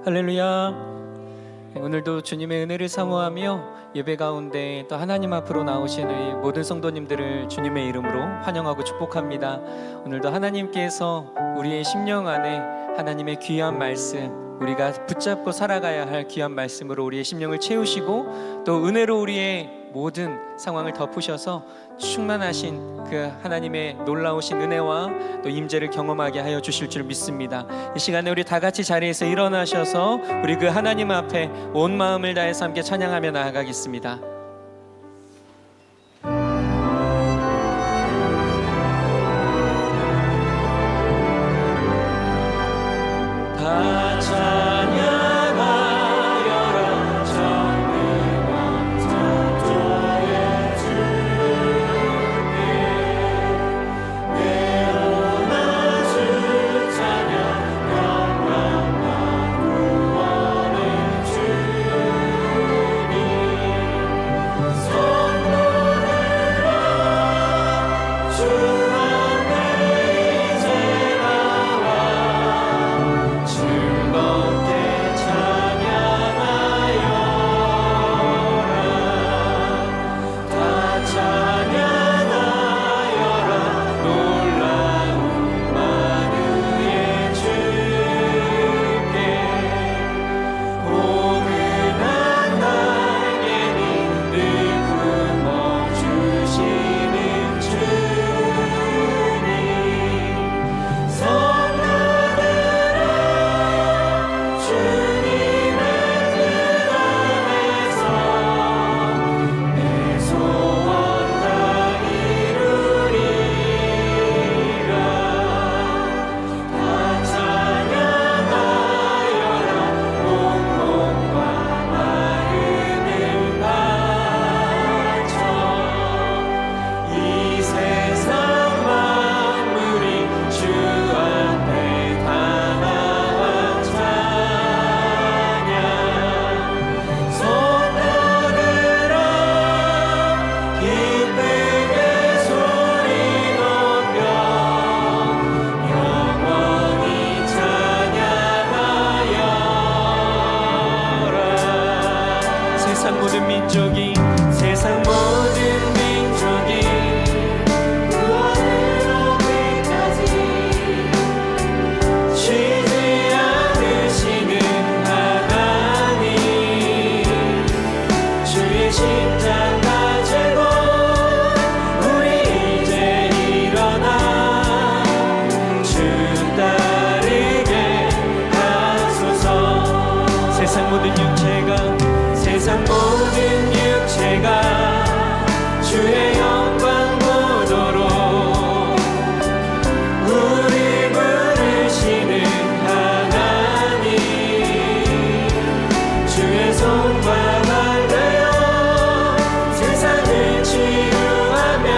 할렐루야. 오늘도 주님의 은혜를 사모하며 예배 가운데 또 하나님 앞으로 나오신 우리 모든 성도님들을 주님의 이름으로 환영하고 축복합니다. 오늘도 하나님께서 우리의 심령 안에 하나님의 귀한 말씀, 우리가 붙잡고 살아가야 할 귀한 말씀으로 우리의 심령을 채우시고 또 은혜로 우리의 모든 상황을 덮으셔서 충만하신 그 하나님의 놀라우신 은혜와 또 임재를 경험하게 하여 주실 줄 믿습니다. 이 시간에 우리 다 같이 자리에서 일어나셔서 우리 그 하나님 앞에 온 마음을 다해서 함께 찬양하며 나아가겠습니다. 다 찬양하여라 전능한 창조의 주께 내어놔 주 찬양 영광과 구원의 주님 손들어라 주 앞에 이제 나와 즐겁게 찬양하여라 다 찬양하여라 놀라운 만유의 주께 포근한 날개니 늘 품어주시는 주님 성도들아 주님의 뜻 안에서 내 소원 다 이루리라 다 찬양하여라 온 몸과 마음을 바쳐 이 세상 만물이 주 앞에 다 나와 찬양 손들어라 기쁘게 소리 높여 영원히 찬양하여라 세상 모든 민족이 구원을 얻기까지 쉬지 않으시는 하나님 주의 심장 가지고 우리 이제 일어나 주 따르게 하소서 세상 모든 육체가 주의 영광 보도록 우리 부르시는 하나님 주의 손과 발되어 세상을 치유하며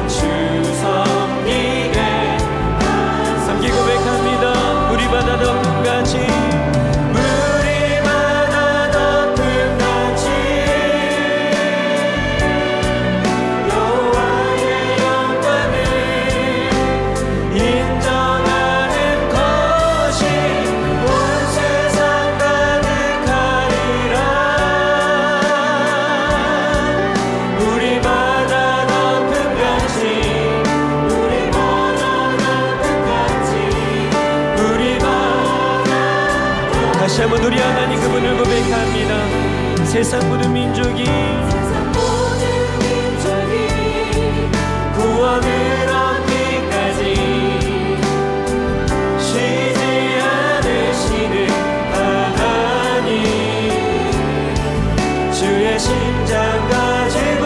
주 섬기게 고백합니다. 우리 바다 덮음같이 우리 바다 덮음같이 여호와의 영광을 인정하는 것이 온 세상 가득하리라 우리 바다 덮음같이 우리 바다 덮음같이 우리 바다 다시 한번 우리 하나님 그분을 고백합니다. 세상 모든 민족이 구원을 얻기까지 쉬지 않으시는 하나님 주의 심장 가지고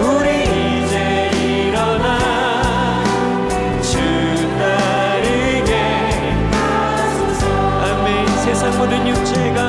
우리 이제 일어나 주 따르게 하소서 아멘 세상 모든 육체가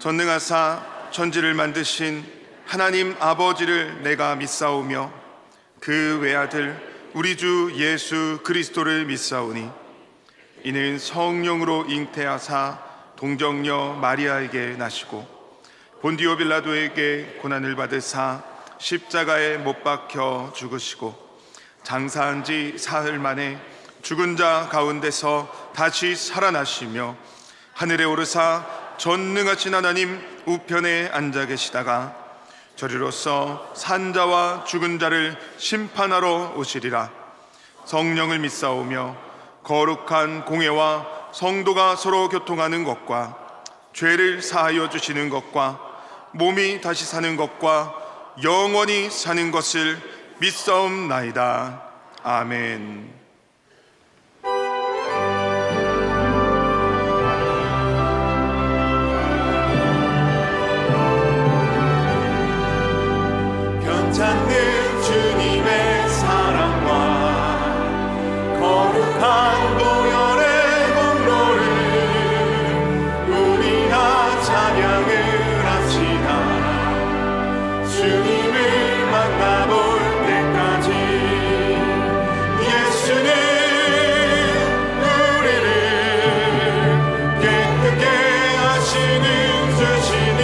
전능하사 천지를 만드신 하나님 아버지를 내가 믿사오며 그 외아들 우리 주 예수 그리스도를 믿사오니 이는 성령으로 잉태하사 동정녀 마리아에게 나시고 본디오 빌라도에게 고난을 받으사 십자가에 못 박혀 죽으시고 장사한 지 사흘 만에 죽은 자 가운데서 다시 살아나시며 하늘에 오르사 전능하신 하나님 우편에 앉아 계시다가 저리로서 산자와 죽은 자를 심판하러 오시리라. 성령을 믿사오며 거룩한 공회와 성도가 서로 교통하는 것과 죄를 사하여 주시는 것과 몸이 다시 사는 것과 영원히 사는 것을 믿사옵나이다. 아멘. 찾는 주님의 사랑과 거룩한 보혈의 공로를 우리 다 찬양을 합시다. 주님을 만나볼 때까지 예수는 우리를 깨끗게 하시는 주시니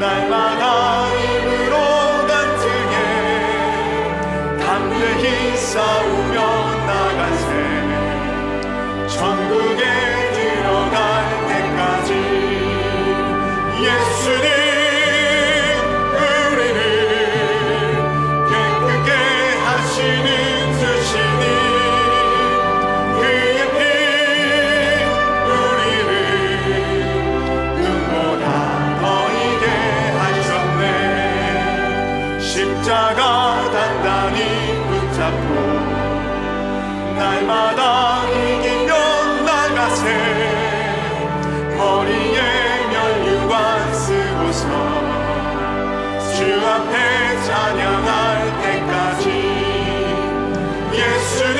날마다 입으로 같으게 담대히 싸우며 나가세. 천국에 들어갈 때까지 예수는 우리를 깨끗게 하시는 주시니 그의 피 우리를 눈보다 십자가 단단히 붙잡고 날마다 이기며 나가세. 머리에 면류관 쓰고서 주 앞에 찬양할 때까지 예수는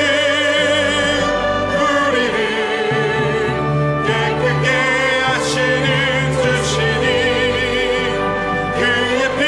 우리를 깨끗게 하시는 주시니 그의 피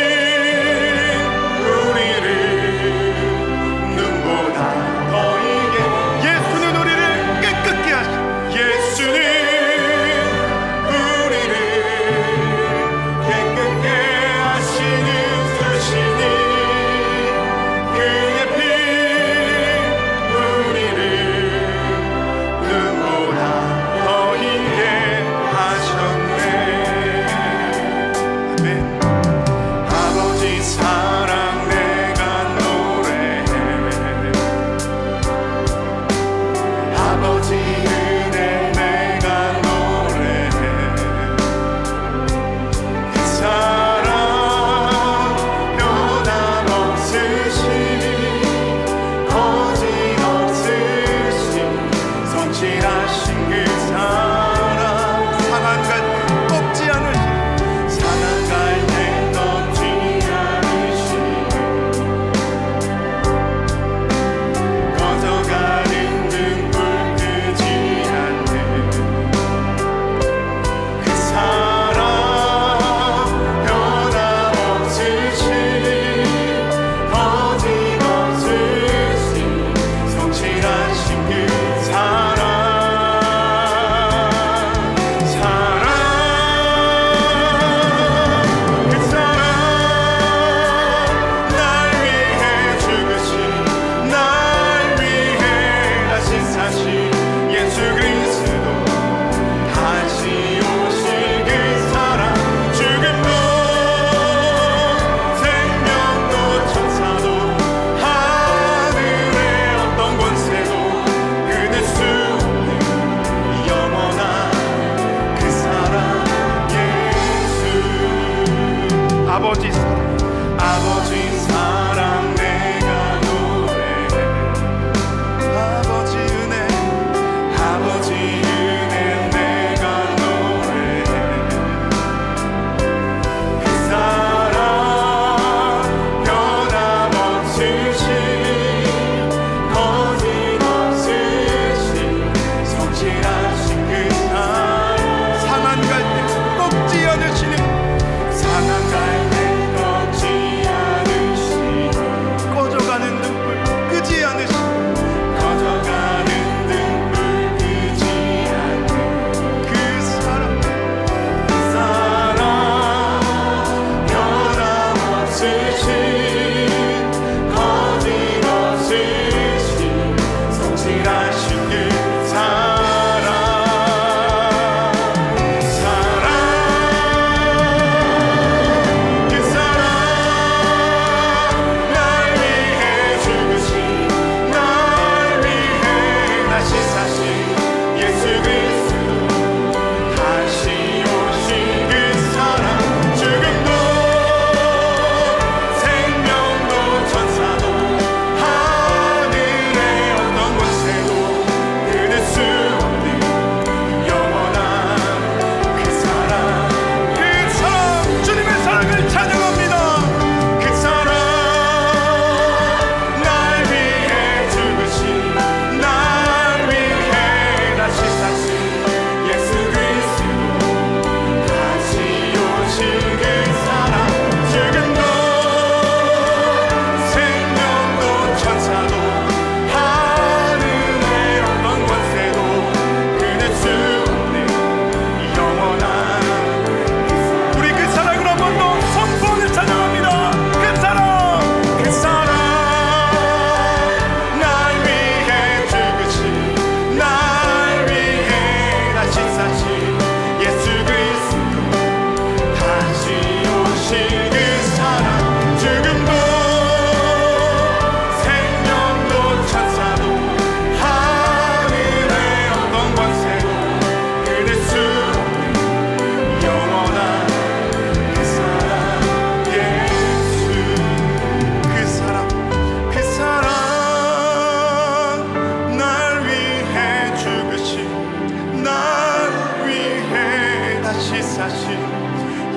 자신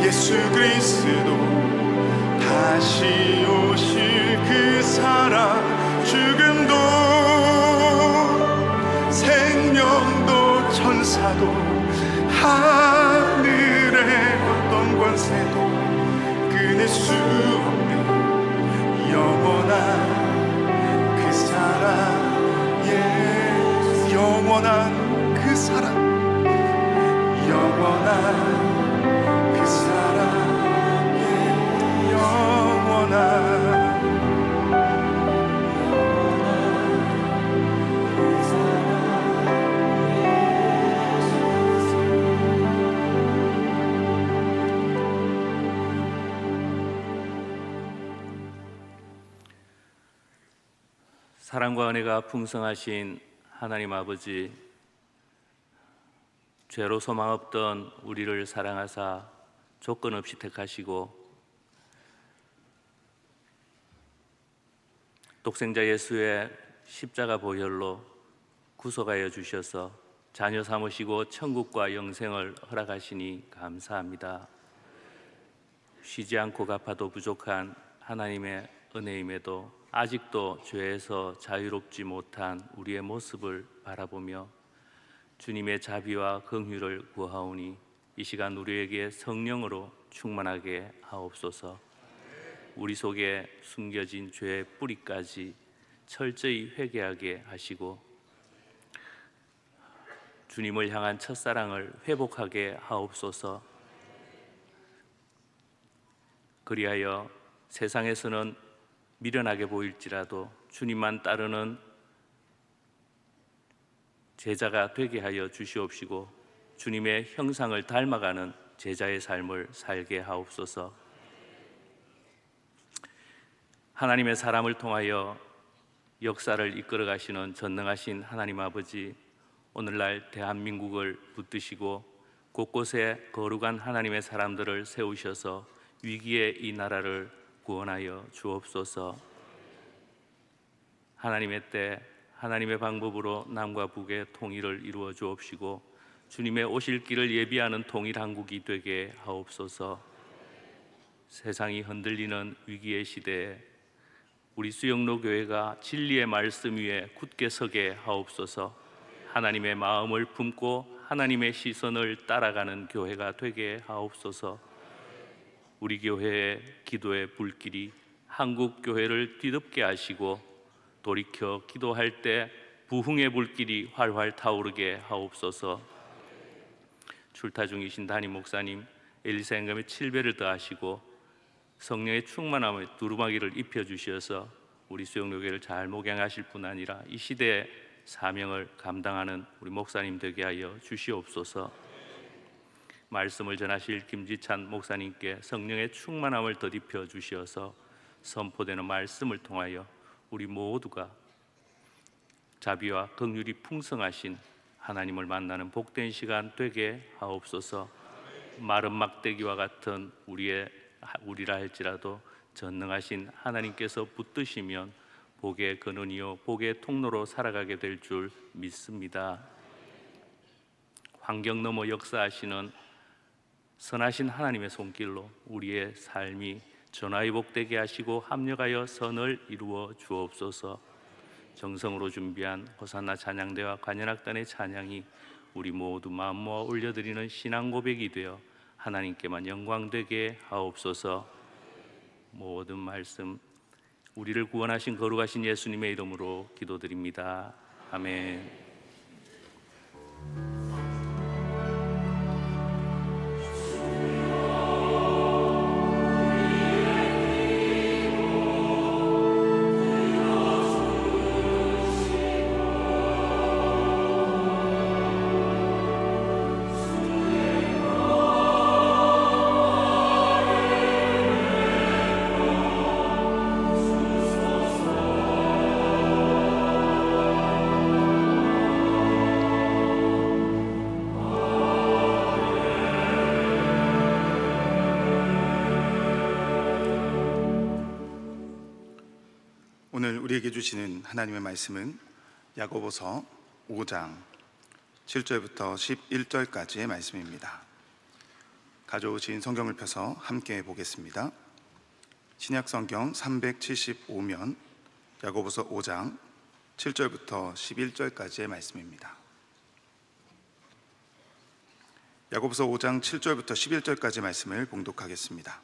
예수 그리스도 다시 오실 그 사랑 죽음도 생명도 천사도 하늘의 어떤 권세도 끊을 수 없는 영원한 그 사랑 예 영원한 그 사랑 영원한 그 사랑 예 영원한 사랑과 은혜가 풍성하신 하나님 아버지, 죄로 소망 없던 우리를 사랑하사 조건 없이 택하시고 독생자 예수의 십자가 보혈로 구속하여 주셔서 자녀 삼으시고 천국과 영생을 허락하시니 감사합니다. 쉬지 않고 갚아도 부족한 하나님의 은혜임에도 아직도 죄에서 자유롭지 못한 우리의 모습을 바라보며 주님의 자비와 긍휼을 구하오니 이 시간 우리에게 성령으로 충만하게 하옵소서. 우리 속에 숨겨진 죄의 뿌리까지 철저히 회개하게 하시고 주님을 향한 첫사랑을 회복하게 하옵소서. 그리하여 세상에서는 미련하게 보일지라도 주님만 따르는 제자가 되게 하여 주시옵시고 주님의 형상을 닮아가는 제자의 삶을 살게 하옵소서. 하나님의 사람을 통하여 역사를 이끌어 가시는 전능하신 하나님 아버지, 오늘날 대한민국을 붙드시고 곳곳에 거룩한 하나님의 사람들을 세우셔서 위기의 이 나라를 구원하여 주옵소서. 하나님의 때 하나님의 방법으로 남과 북의 통일을 이루어 주옵시고 주님의 오실 길을 예비하는 통일 한국이 되게 하옵소서. 세상이 흔들리는 위기의 시대에 우리 수영로 교회가 진리의 말씀 위에 굳게 서게 하옵소서. 하나님의 마음을 품고 하나님의 시선을 따라가는 교회가 되게 하옵소서. 우리 교회의 기도의 불길이 한국 교회를 뒤덮게 하시고 돌이켜 기도할 때 부흥의 불길이 활활 타오르게 하옵소서. 출타 중이신 담임 목사님 엘리사임금의 7배를 더하시고 성령의 충만함에 두루마기를 입혀주셔서 우리 수영로교회를 잘 목양하실 뿐 아니라 이 시대의 사명을 감당하는 우리 목사님 되게 하여 주시옵소서. 말씀을 전하실 김지찬 목사님께 성령의 충만함을 덧입혀 주시어서 선포되는 말씀을 통하여 우리 모두가 자비와 긍휼이 풍성하신 하나님을 만나는 복된 시간 되게 하옵소서. 마른 막대기와 같은 우리라 할지라도 전능하신 하나님께서 붙드시면 복의 근원이요 복의 통로로 살아가게 될 줄 믿습니다. 환경 넘어 역사하시는 선하신 하나님의 손길로 우리의 삶이 전화위복되게 하시고 합력하여 선을 이루어 주옵소서. 정성으로 준비한 호산나 찬양대와 관현악단의 찬양이 우리 모두 마음 모아 올려드리는 신앙 고백이 되어 하나님께만 영광되게 하옵소서. 모든 말씀 우리를 구원하신 거룩하신 예수님의 이름으로 기도드립니다. 아멘. 오늘 우리에게 주시는 하나님의 말씀은 야고보서 5장 7절부터 11절까지의 말씀입니다. 가져오신 성경을 펴서 함께 보겠습니다. 신약 성경 375면 야고보서 5장 7절부터 11절까지의 말씀입니다. 야고보서 5장 7절부터 11절까지 말씀을 봉독하겠습니다.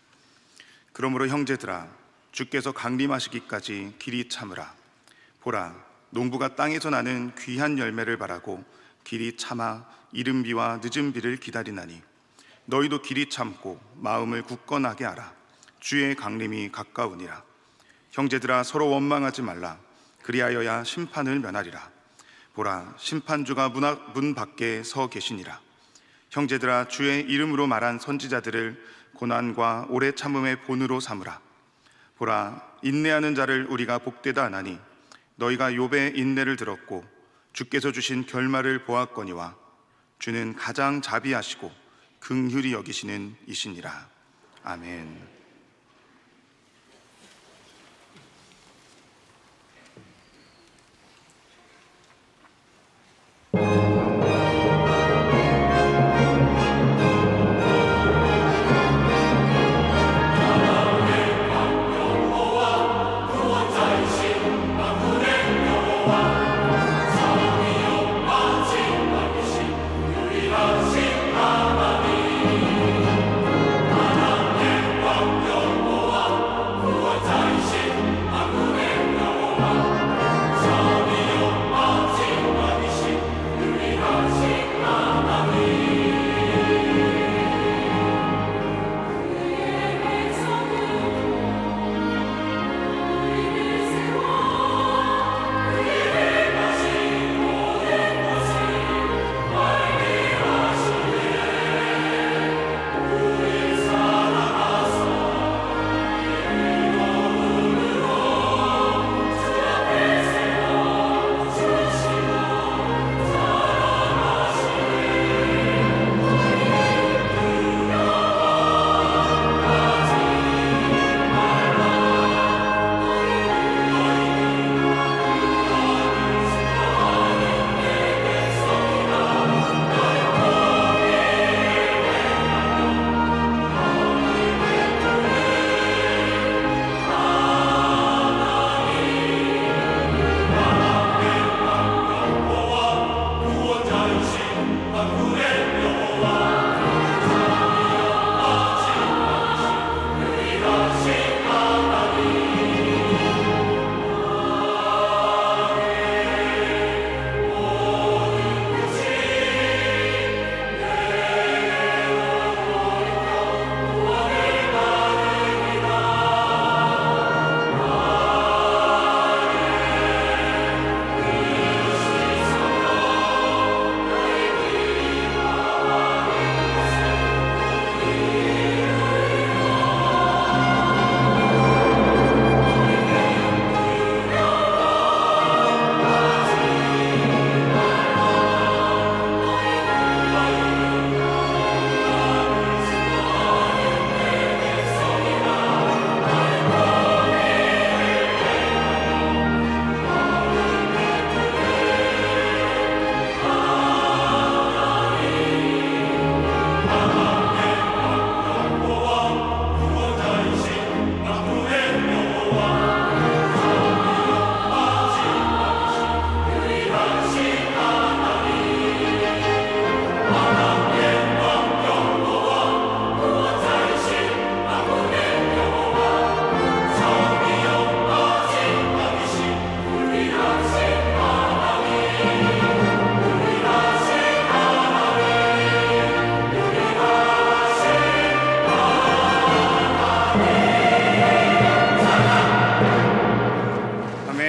그러므로 형제들아, 주께서 강림하시기까지 길이 참으라. 보라, 농부가 땅에서 나는 귀한 열매를 바라고 길이 참아 이른 비와 늦은 비를 기다리나니 너희도 길이 참고 마음을 굳건하게 하라. 주의 강림이 가까우니라. 형제들아, 서로 원망하지 말라. 그리하여야 심판을 면하리라. 보라, 심판주가 문 밖에 서 계시니라. 형제들아, 주의 이름으로 말한 선지자들을 고난과 오래 참음의 본으로 삼으라. 보라, 인내하는 자를 우리가 복되다 하나니 너희가 욥의 인내를 들었고 주께서 주신 결말을 보았거니와 주는 가장 자비하시고 긍휼히 여기시는 이시니라. 아멘.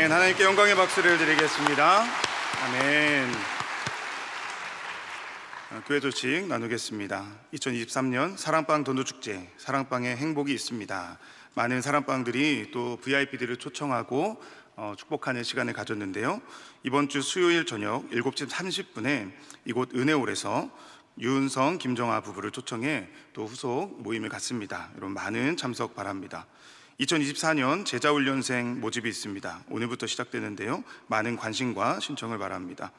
하나님께 영광의 박수를 드리겠습니다. 아멘. 교회 소식 나누겠습니다. 2023년 사랑방 don도축제, 사랑방에 행복이 있습니다. 많은 사랑방들이 또 VIP들을 초청하고 축복하는 시간을 가졌는데요. 이번 주 수요일 저녁 7시 30분에 이곳 은혜홀에서 유은성, 김정아 부부를 초청해 또 후속 모임을 갖습니다. 여러분 많은 참석 바랍니다. 2024년 제자훈련생 모집이 있습니다. 오늘부터 시작되는데요. 많은 관심과 신청을 바랍니다.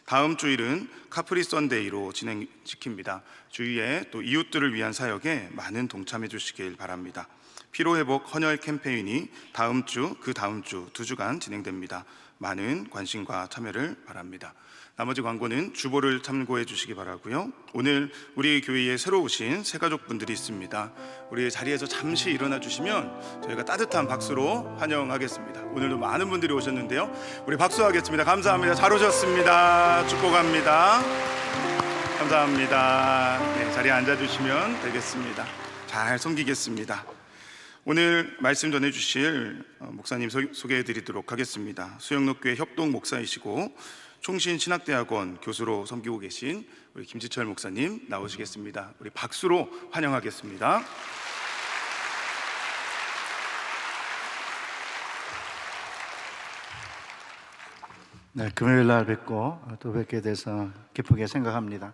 다음 주일은 카프리 썬데이로 진행시킵니다. 주위에 또 이웃들을 위한 사역에 많은 동참해 주시길 바랍니다. 피로회복 헌혈 캠페인이 다음 주, 그 다음 주 2주간 진행됩니다. 많은 관심과 참여를 바랍니다. 나머지 광고는 주보를 참고해 주시기 바라고요. 오늘 우리 교회에 새로 오신 새가족분들이 있습니다. 우리 자리에서 잠시 일어나 주시면 저희가 따뜻한 박수로 환영하겠습니다. 오늘도 많은 분들이 오셨는데요. 우리 박수하겠습니다. 감사합니다. 잘 오셨습니다. 축복합니다. 감사합니다. 네, 자리에 앉아주시면 되겠습니다. 잘 섬기겠습니다. 오늘 말씀 전해주실 목사님 소개해드리도록 하겠습니다. 수영록교회 협동 목사이시고 총신신학대학원 교수로 섬기고 계신 우리 김지철 목사님 나오시겠습니다. 우리 박수로 환영하겠습니다. 네, 금요일 날 뵙고 또 뵙게 돼서 기쁘게 생각합니다.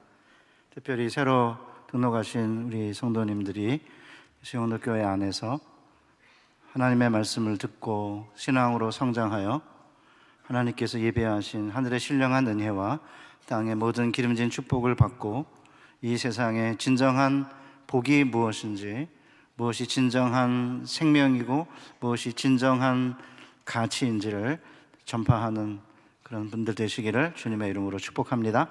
특별히 새로 등록하신 우리 성도님들이 수영록교회 안에서 하나님의 말씀을 듣고 신앙으로 성장하여 하나님께서 예배하신 하늘의 신령한 은혜와 땅의 모든 기름진 축복을 받고 이 세상의 진정한 복이 무엇인지, 무엇이 진정한 생명이고 무엇이 진정한 가치인지를 전파하는 그런 분들 되시기를 주님의 이름으로 축복합니다.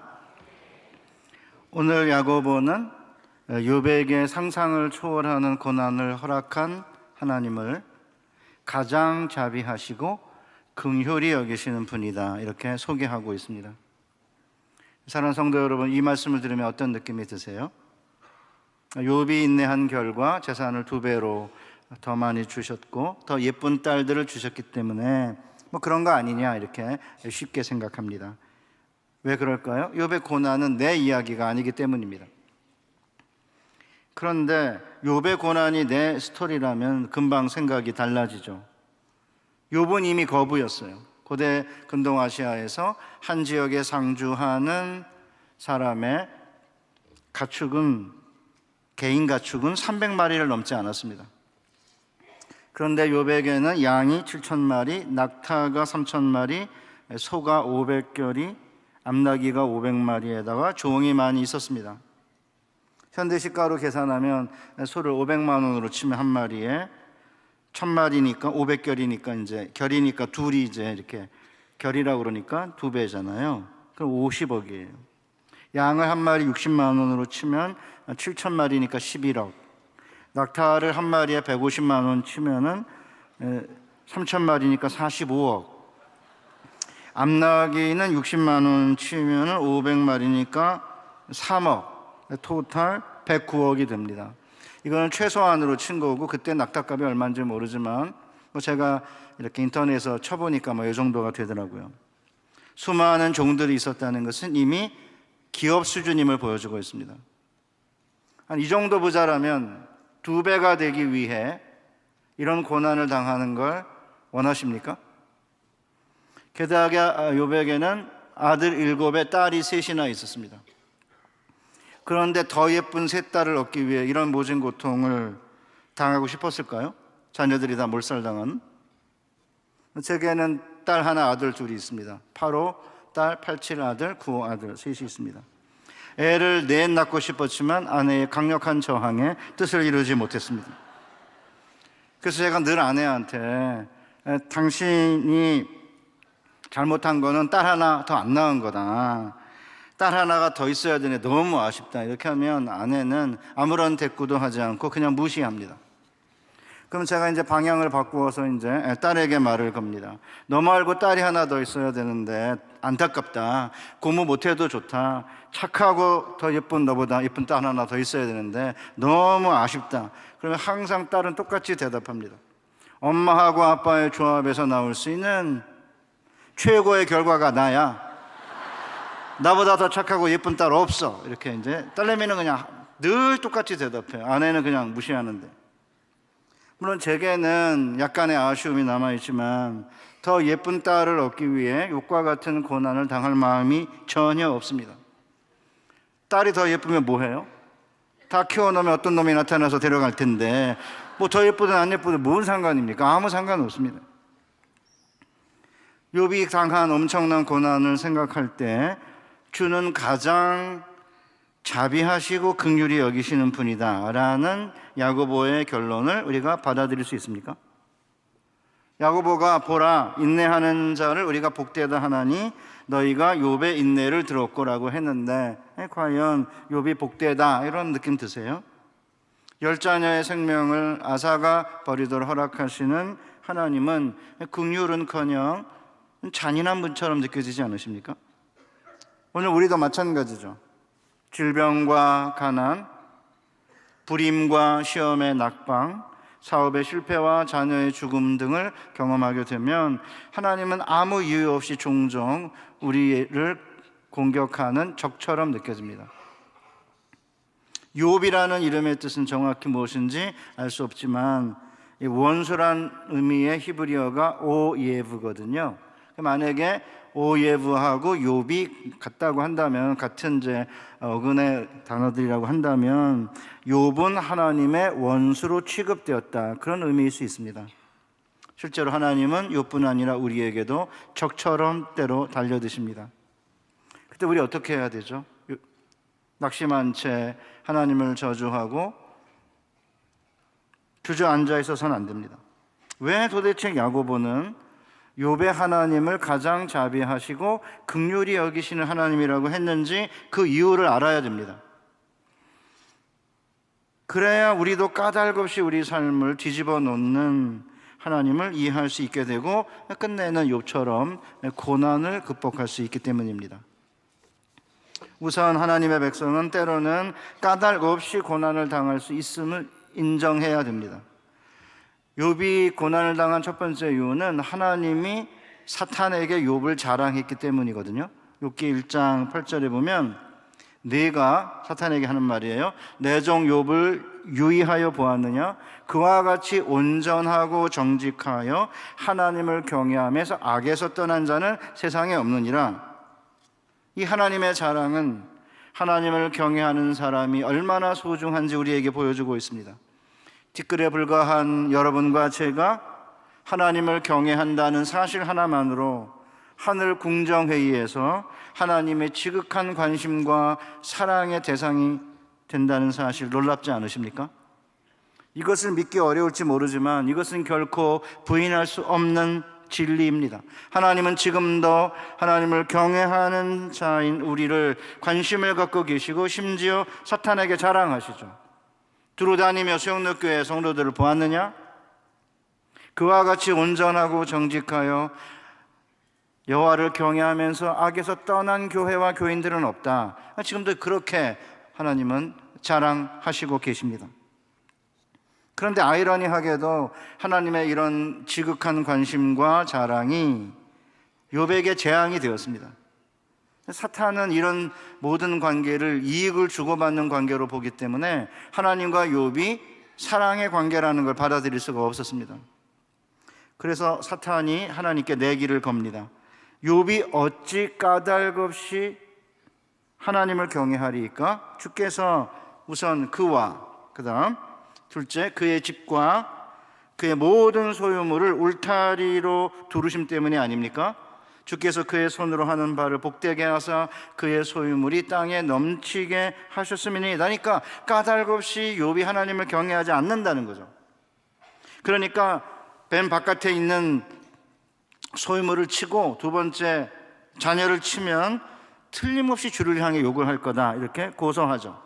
오늘 야고보는 욥에게 상상을 초월하는 고난을 허락한 하나님을 가장 자비하시고 긍휼히 여기시는 분이다, 이렇게 소개하고 있습니다. 사랑하는 성도 여러분, 이 말씀을 들으면 어떤 느낌이 드세요? 욥이 인내한 결과 재산을 2배로 더 많이 주셨고 더 예쁜 딸들을 주셨기 때문에 뭐 그런 거 아니냐, 이렇게 쉽게 생각합니다. 왜 그럴까요? 욥의 고난은 내 이야기가 아니기 때문입니다. 그런데 욥의 고난이 내 스토리라면 금방 생각이 달라지죠. 욥은 이미 거부였어요. 고대 근동아시아에서 한 지역에 상주하는 사람의 가축은, 개인 가축은 300마리를 넘지 않았습니다. 그런데 욥에게는 양이 7,000마리, 낙타가 3,000마리, 소가 500결이, 암나귀가 500마리에다가 종이 많이 있었습니다. 현대 시가로 계산하면 소를 500만 원으로 치면 한 마리에 1,000마리니까 500결이니까 이제 결이니까 둘이 이제 이렇게 결이라고 그러니까 2배잖아요. 그럼 50억이에요. 양을 한 마리 60만 원으로 치면 7,000마리니까 11억. 낙타를 한 마리에 150만 원 치면은 3,000마리니까 45억. 암나귀는 60만 원 치면은 500마리니까 3억. 토탈 109억이 됩니다. 이거는 최소한으로 친 거고, 그때 낙타값이 얼마인지 모르지만 뭐 제가 이렇게 인터넷에서 쳐보니까 뭐 이 정도가 되더라고요. 수많은 종들이 있었다는 것은 이미 기업 수준임을 보여주고 있습니다. 한 이 정도 부자라면 2배가 되기 위해 이런 고난을 당하는 걸 원하십니까? 게다가 욥에게는 아들 7에 딸이 3이나 있었습니다. 그런데 더 예쁜 3딸을 얻기 위해 이런 모진 고통을 당하고 싶었을까요? 자녀들이 다 몰살당한. 제게는 딸 하나, 아들 2이 있습니다. 8호 딸, 87 아들, 9호 아들 셋이 있습니다. 애를 넷 낳고 싶었지만 아내의 강력한 저항에 뜻을 이루지 못했습니다. 그래서 제가 늘 아내한테 당신이 잘못한 거는 딸 하나 더 안 낳은 거다. 딸 하나가 더 있어야 되는데 너무 아쉽다. 이렇게 하면 아내는 아무런 대꾸도 하지 않고 그냥 무시합니다. 그럼 제가 이제 방향을 바꾸어서 이제 딸에게 말을 겁니다. 너 말고 딸이 하나 더 있어야 되는데 안타깝다. 고모 못해도 좋다. 착하고 더 예쁜 너보다 예쁜 딸 하나 더 있어야 되는데 너무 아쉽다. 그러면 항상 딸은 똑같이 대답합니다. 엄마하고 아빠의 조합에서 나올 수 있는 최고의 결과가 나야. 나보다 더 착하고 예쁜 딸 없어. 이렇게 이제 딸내미는 그냥 늘 똑같이 대답해요. 아내는 그냥 무시하는데. 물론 제게는 약간의 아쉬움이 남아있지만 더 예쁜 딸을 얻기 위해 욥과 같은 고난을 당할 마음이 전혀 없습니다. 딸이 더 예쁘면 뭐해요? 다 키워놓으면 어떤 놈이 나타나서 데려갈 텐데 뭐 더 예쁘든 안 예쁘든 뭔 상관입니까? 아무 상관없습니다. 욥이 당한 엄청난 고난을 생각할 때 주는 가장 자비하시고 긍휼히 여기시는 분이다라는 야고보의 결론을 우리가 받아들일 수 있습니까? 야고보가 보라 인내하는 자를 우리가 복되다 하나니 너희가 욥의 인내를 들었고라고 했는데 과연 욥이 복되다 이런 느낌 드세요? 10자녀의 생명을 아사가 버리도록 허락하시는 하나님은 긍휼은커녕 잔인한 분처럼 느껴지지 않으십니까? 오늘 우리도 마찬가지죠. 질병과 가난, 불임과 시험의 낙방, 사업의 실패와 자녀의 죽음 등을 경험하게 되면 하나님은 아무 이유 없이 종종 우리를 공격하는 적처럼 느껴집니다. 욥이라는 이름의 뜻은 정확히 무엇인지 알 수 없지만 원수란 의미의 히브리어가 오예브거든요. 만약에 오예브하고 욥이 같다고 한다면 같은 이제 어근의 단어들이라고 한다면 욥은 하나님의 원수로 취급되었다 그런 의미일 수 있습니다. 실제로 하나님은 욥뿐 아니라 우리에게도 적처럼 때로 달려드십니다. 그때 우리 어떻게 해야 되죠? 낙심한 채 하나님을 저주하고 주저앉아 있어서는 안 됩니다. 왜 도대체 야고보는 욥의 하나님을 가장 자비하시고 긍휼히 여기시는 하나님이라고 했는지 그 이유를 알아야 됩니다. 그래야 우리도 까닭없이 우리 삶을 뒤집어 놓는 하나님을 이해할 수 있게 되고 끝내는 욥처럼 고난을 극복할 수 있기 때문입니다. 우선 하나님의 백성은 때로는 까닭 없이 고난을 당할 수 있음을 인정해야 됩니다. 욥이 고난을 당한 첫 번째 이유는 하나님이 사탄에게 욥을 자랑했기 때문이거든요. 욥기 1장 8절에 보면 네가 사탄에게 하는 말이에요. 내 종 욥을 유의하여 보았느냐? 그와 같이 온전하고 정직하여 하나님을 경외하면서 악에서 떠난 자는 세상에 없느니라. 이 하나님의 자랑은 하나님을 경외하는 사람이 얼마나 소중한지 우리에게 보여주고 있습니다. 티끌에 불과한 여러분과 제가 하나님을 경외한다는 사실 하나만으로 하늘 궁정회의에서 하나님의 지극한 관심과 사랑의 대상이 된다는 사실 놀랍지 않으십니까? 이것을 믿기 어려울지 모르지만 이것은 결코 부인할 수 없는 진리입니다. 하나님은 지금도 하나님을 경외하는 자인 우리를 관심을 갖고 계시고 심지어 사탄에게 자랑하시죠. 두루 다니며 수영록교회 성도들을 보았느냐? 그와 같이 온전하고 정직하여 여호와를 경외하면서 악에서 떠난 교회와 교인들은 없다. 지금도 그렇게 하나님은 자랑하시고 계십니다. 그런데 아이러니하게도 하나님의 이런 지극한 관심과 자랑이 욥에게 재앙이 되었습니다. 사탄은 이런 모든 관계를 이익을 주고받는 관계로 보기 때문에 하나님과 욥이 사랑의 관계라는 걸 받아들일 수가 없었습니다. 그래서 사탄이 하나님께 내기를 겁니다. 욥이 어찌 까닭없이 하나님을 경외하리이까? 주께서 우선 그와 그 다음 둘째 그의 집과 그의 모든 소유물을 울타리로 두르심 때문이 아닙니까? 주께서 그의 손으로 하는 바를 복되게 하사 그의 소유물이 땅에 넘치게 하셨음이니. 그러니까 까닭 없이 욥이 하나님을 경외하지 않는다는 거죠. 그러니까 뱀 바깥에 있는 소유물을 치고 두 번째 자녀를 치면 틀림없이 주를 향해 욕을 할 거다 이렇게 고소하죠.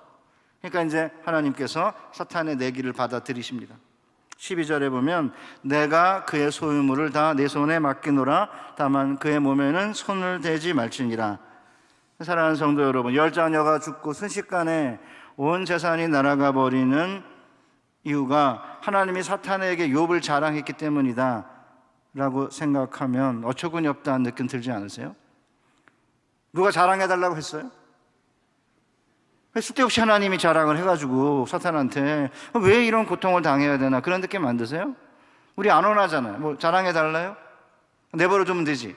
그러니까 이제 하나님께서 사탄의 내기를 받아들이십니다. 12절에 보면 내가 그의 소유물을 다 내 손에 맡기노라. 다만 그의 몸에는 손을 대지 말지니라. 사랑하는 성도 여러분, 10자녀가 죽고 순식간에 온 재산이 날아가 버리는 이유가 하나님이 사탄에게 욥을 자랑했기 때문이다 라고 생각하면 어처구니 없다는 느낌 들지 않으세요? 누가 자랑해달라고 했어요? 쓸데없이 하나님이 자랑을 해가지고 사탄한테 왜 이런 고통을 당해야 되나 그런 느낌 안 드세요? 우리 안 원하잖아요. 뭐 자랑해달라요? 내버려 두면 되지.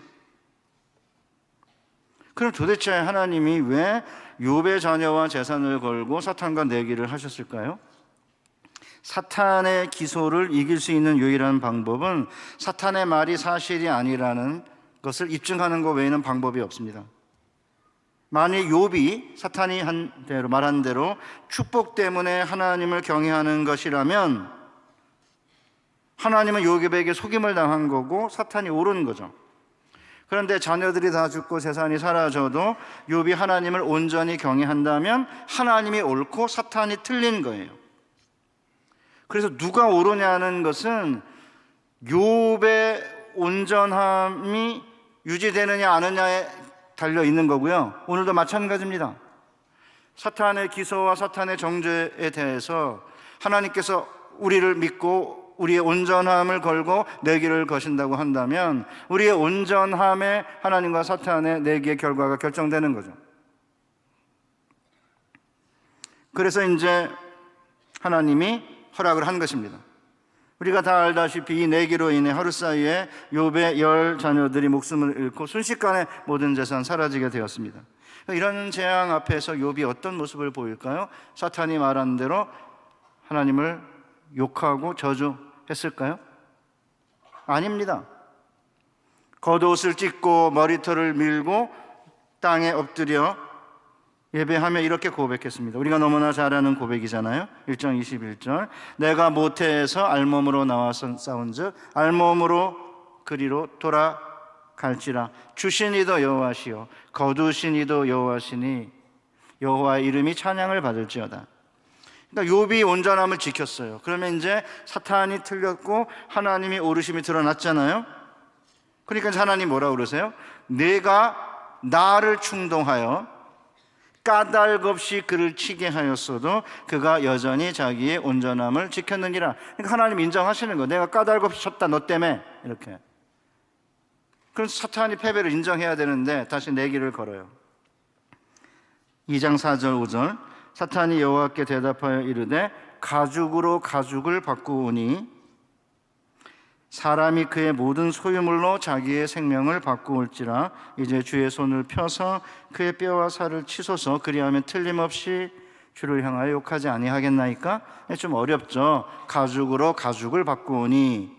그럼 도대체 하나님이 왜 욥의 자녀와 재산을 걸고 사탄과 내기를 하셨을까요? 사탄의 기소를 이길 수 있는 유일한 방법은 사탄의 말이 사실이 아니라는 것을 입증하는 것 외에는 방법이 없습니다. 만약 욥이 사탄이 말한 대로 축복 때문에 하나님을 경외하는 것이라면 하나님은 욥에게 속임을 당한 거고 사탄이 옳은 거죠. 그런데 자녀들이 다 죽고 재산이 사라져도 욥이 하나님을 온전히 경외한다면 하나님이 옳고 사탄이 틀린 거예요. 그래서 누가 옳으냐는 것은 욥의 온전함이 유지되느냐 아느냐에 달려 있는 거고요. 오늘도 마찬가지입니다. 사탄의 기소와 사탄의 정죄에 대해서 하나님께서 우리를 믿고 우리의 온전함을 걸고 내기를 거신다고 한다면 우리의 온전함에 하나님과 사탄의 내기의 결과가 결정되는 거죠. 그래서 이제 하나님이 허락을 한 것입니다. 우리가 다 알다시피 이 내기로 인해 하루 사이에 욥의 10 자녀들이 목숨을 잃고 순식간에 모든 재산 사라지게 되었습니다. 이런 재앙 앞에서 욥이 어떤 모습을 보일까요? 사탄이 말한 대로 하나님을 욕하고 저주했을까요? 아닙니다. 겉옷을 찢고 머리털을 밀고 땅에 엎드려 예배하며 이렇게 고백했습니다. 우리가 너무나 잘 아는 고백이잖아요. 1장 21절 내가 모태에서 알몸으로 나와서 싸운즉 알몸으로 그리로 돌아갈지라 주신 이도 여호와시요 거두신 이도 여호와시니 여호와의 이름이 찬양을 받을지어다. 그러니까 욥이 온전함을 지켰어요. 그러면 이제 사탄이 틀렸고 하나님이 오르심이 드러났잖아요. 그러니까 하나님 뭐라고 그러세요? 내가 나를 충동하여 까닭 없이 그를 치게 하였어도 그가 여전히 자기의 온전함을 지켰느니라. 그러니까 하나님 인정하시는 거예요. 내가 까닭 없이 쳤다 너 때문에 이렇게. 그럼 사탄이 패배를 인정해야 되는데 다시 내기를 걸어요. 2장 4절 5절 사탄이 여호와께 대답하여 이르되 가죽으로 가죽을 바꾸오니 사람이 그의 모든 소유물로 자기의 생명을 바꾸올지라. 이제 주의 손을 펴서 그의 뼈와 살을 치소서. 그리하면 틀림없이 주를 향하여 욕하지 아니하겠나이까? 좀 어렵죠. 가죽으로 가죽을 바꾸오니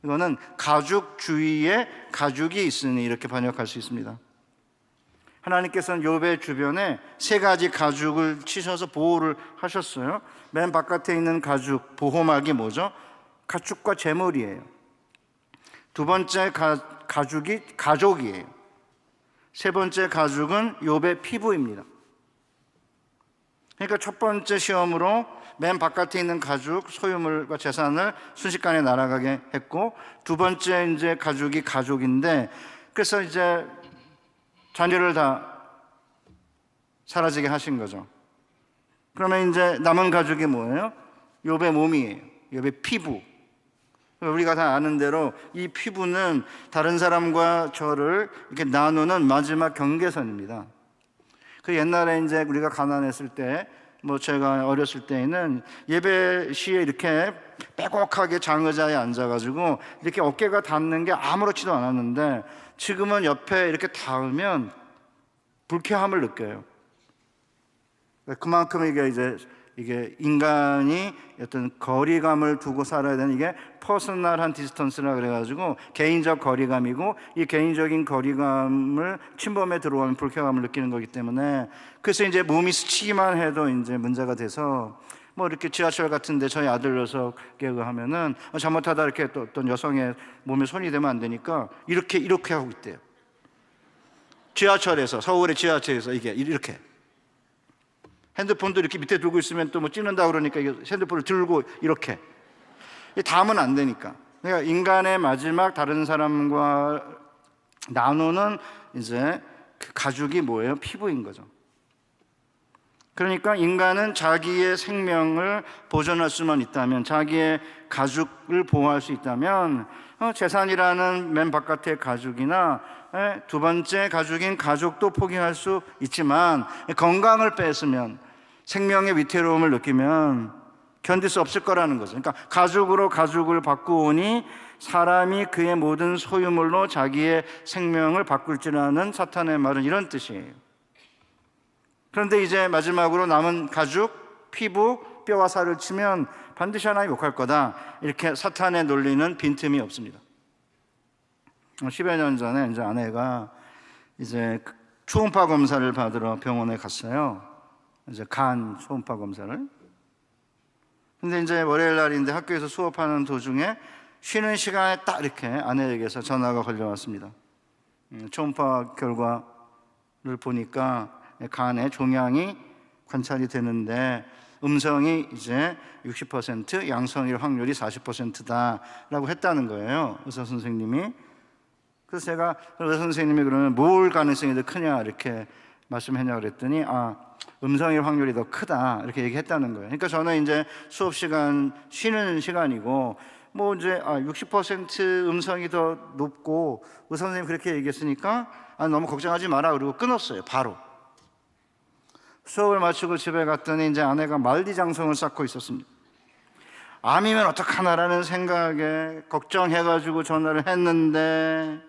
이거는 가죽 주위에 가죽이 있으니 이렇게 번역할 수 있습니다. 하나님께서는 욥의 주변에 3가지 가죽을 치셔서 보호를 하셨어요. 맨 바깥에 있는 가죽, 보호막이 뭐죠? 가축과 재물이에요. 두 번째 가죽이 가족이에요. 세 번째 가죽은 욥의 피부입니다. 그러니까 첫 번째 시험으로 맨 바깥에 있는 가죽, 소유물과 재산을 순식간에 날아가게 했고 두 번째 이제 가죽이 가족인데 그래서 이제 자녀를 다 사라지게 하신 거죠. 그러면 이제 남은 가죽이 뭐예요? 욥의 몸이에요. 욥의 피부. 우리가 다 아는 대로 이 피부는 다른 사람과 저를 이렇게 나누는 마지막 경계선입니다. 그 옛날에 이제 우리가 가난했을 때, 제가 어렸을 때에는 예배 시에 이렇게 빼곡하게 장의자에 앉아가지고 이렇게 어깨가 닿는 게 아무렇지도 않았는데 지금은 옆에 이렇게 닿으면 불쾌함을 느껴요. 그만큼 이게 인간이 어떤 거리감을 두고 살아야 되는 이게 퍼스널한 디스턴스라 그래가지고 개인적 거리감이고 이 개인적인 거리감을 침범해 들어오는 불쾌감을 느끼는 거기 때문에 그래서 이제 몸이 스치기만 해도 이제 문제가 돼서 이렇게 지하철 같은데 저희 아들 녀석에 하면은 잘못하다 이렇게 또 어떤 여성의 몸에 손이 되면 안 되니까 이렇게 하고 있대요. 지하철에서 서울의 지하철에서 이게 이렇게. 핸드폰도 이렇게 밑에 들고 있으면 또 찌는다 그러니까 핸드폰을 들고 이렇게 닿으면 안 되니까. 그러니까 인간의 마지막 다른 사람과 나누는 이제 그 가죽이 뭐예요? 피부인 거죠. 그러니까 인간은 자기의 생명을 보존할 수만 있다면, 자기의 가죽을 보호할 수 있다면 재산이라는 맨 바깥의 가죽이나 두 번째 가죽인 가족도 포기할 수 있지만 건강을 뺏으면, 생명의 위태로움을 느끼면 견딜 수 없을 거라는 거죠. 그러니까 가죽으로 가죽을 바꾸오니 사람이 그의 모든 소유물로 자기의 생명을 바꿀지라는 사탄의 말은 이런 뜻이에요. 그런데 이제 마지막으로 남은 가죽, 피부, 뼈와 살을 치면 반드시 하나님 욕할 거다. 이렇게 사탄의 논리는 빈틈이 없습니다. 10여 년 전에 이제 아내가 이제 초음파 검사를 받으러 병원에 갔어요. 이제 간 초음파 검사를. 근데 이제 월요일 날인데 학교에서 수업하는 도중에 쉬는 시간에 딱 이렇게 아내에게서 전화가 걸려왔습니다. 초음파 결과를 보니까 간의 종양이 관찰이 되는데 음성이 이제 60%, 양성일 확률이 40%다라고 했다는 거예요. 의사 선생님이. 그래서 제가 의사 선생님이 그러면 뭘 가능성이 더 크냐 이렇게 말씀했냐 그랬더니 음성일 확률이 더 크다 이렇게 얘기했다는 거예요. 그러니까 저는 이제 수업 시간 쉬는 시간이고 뭐 이제 60% 음성이 더 높고 의사 선생님이 그렇게 얘기했으니까 너무 걱정하지 마라 그러고 끊었어요. 바로. 수업을 마치고 집에 갔더니 이제 아내가 만리장성을 쌓고 있었습니다. 암이면 어떡하나라는 생각에 걱정해가지고 전화를 했는데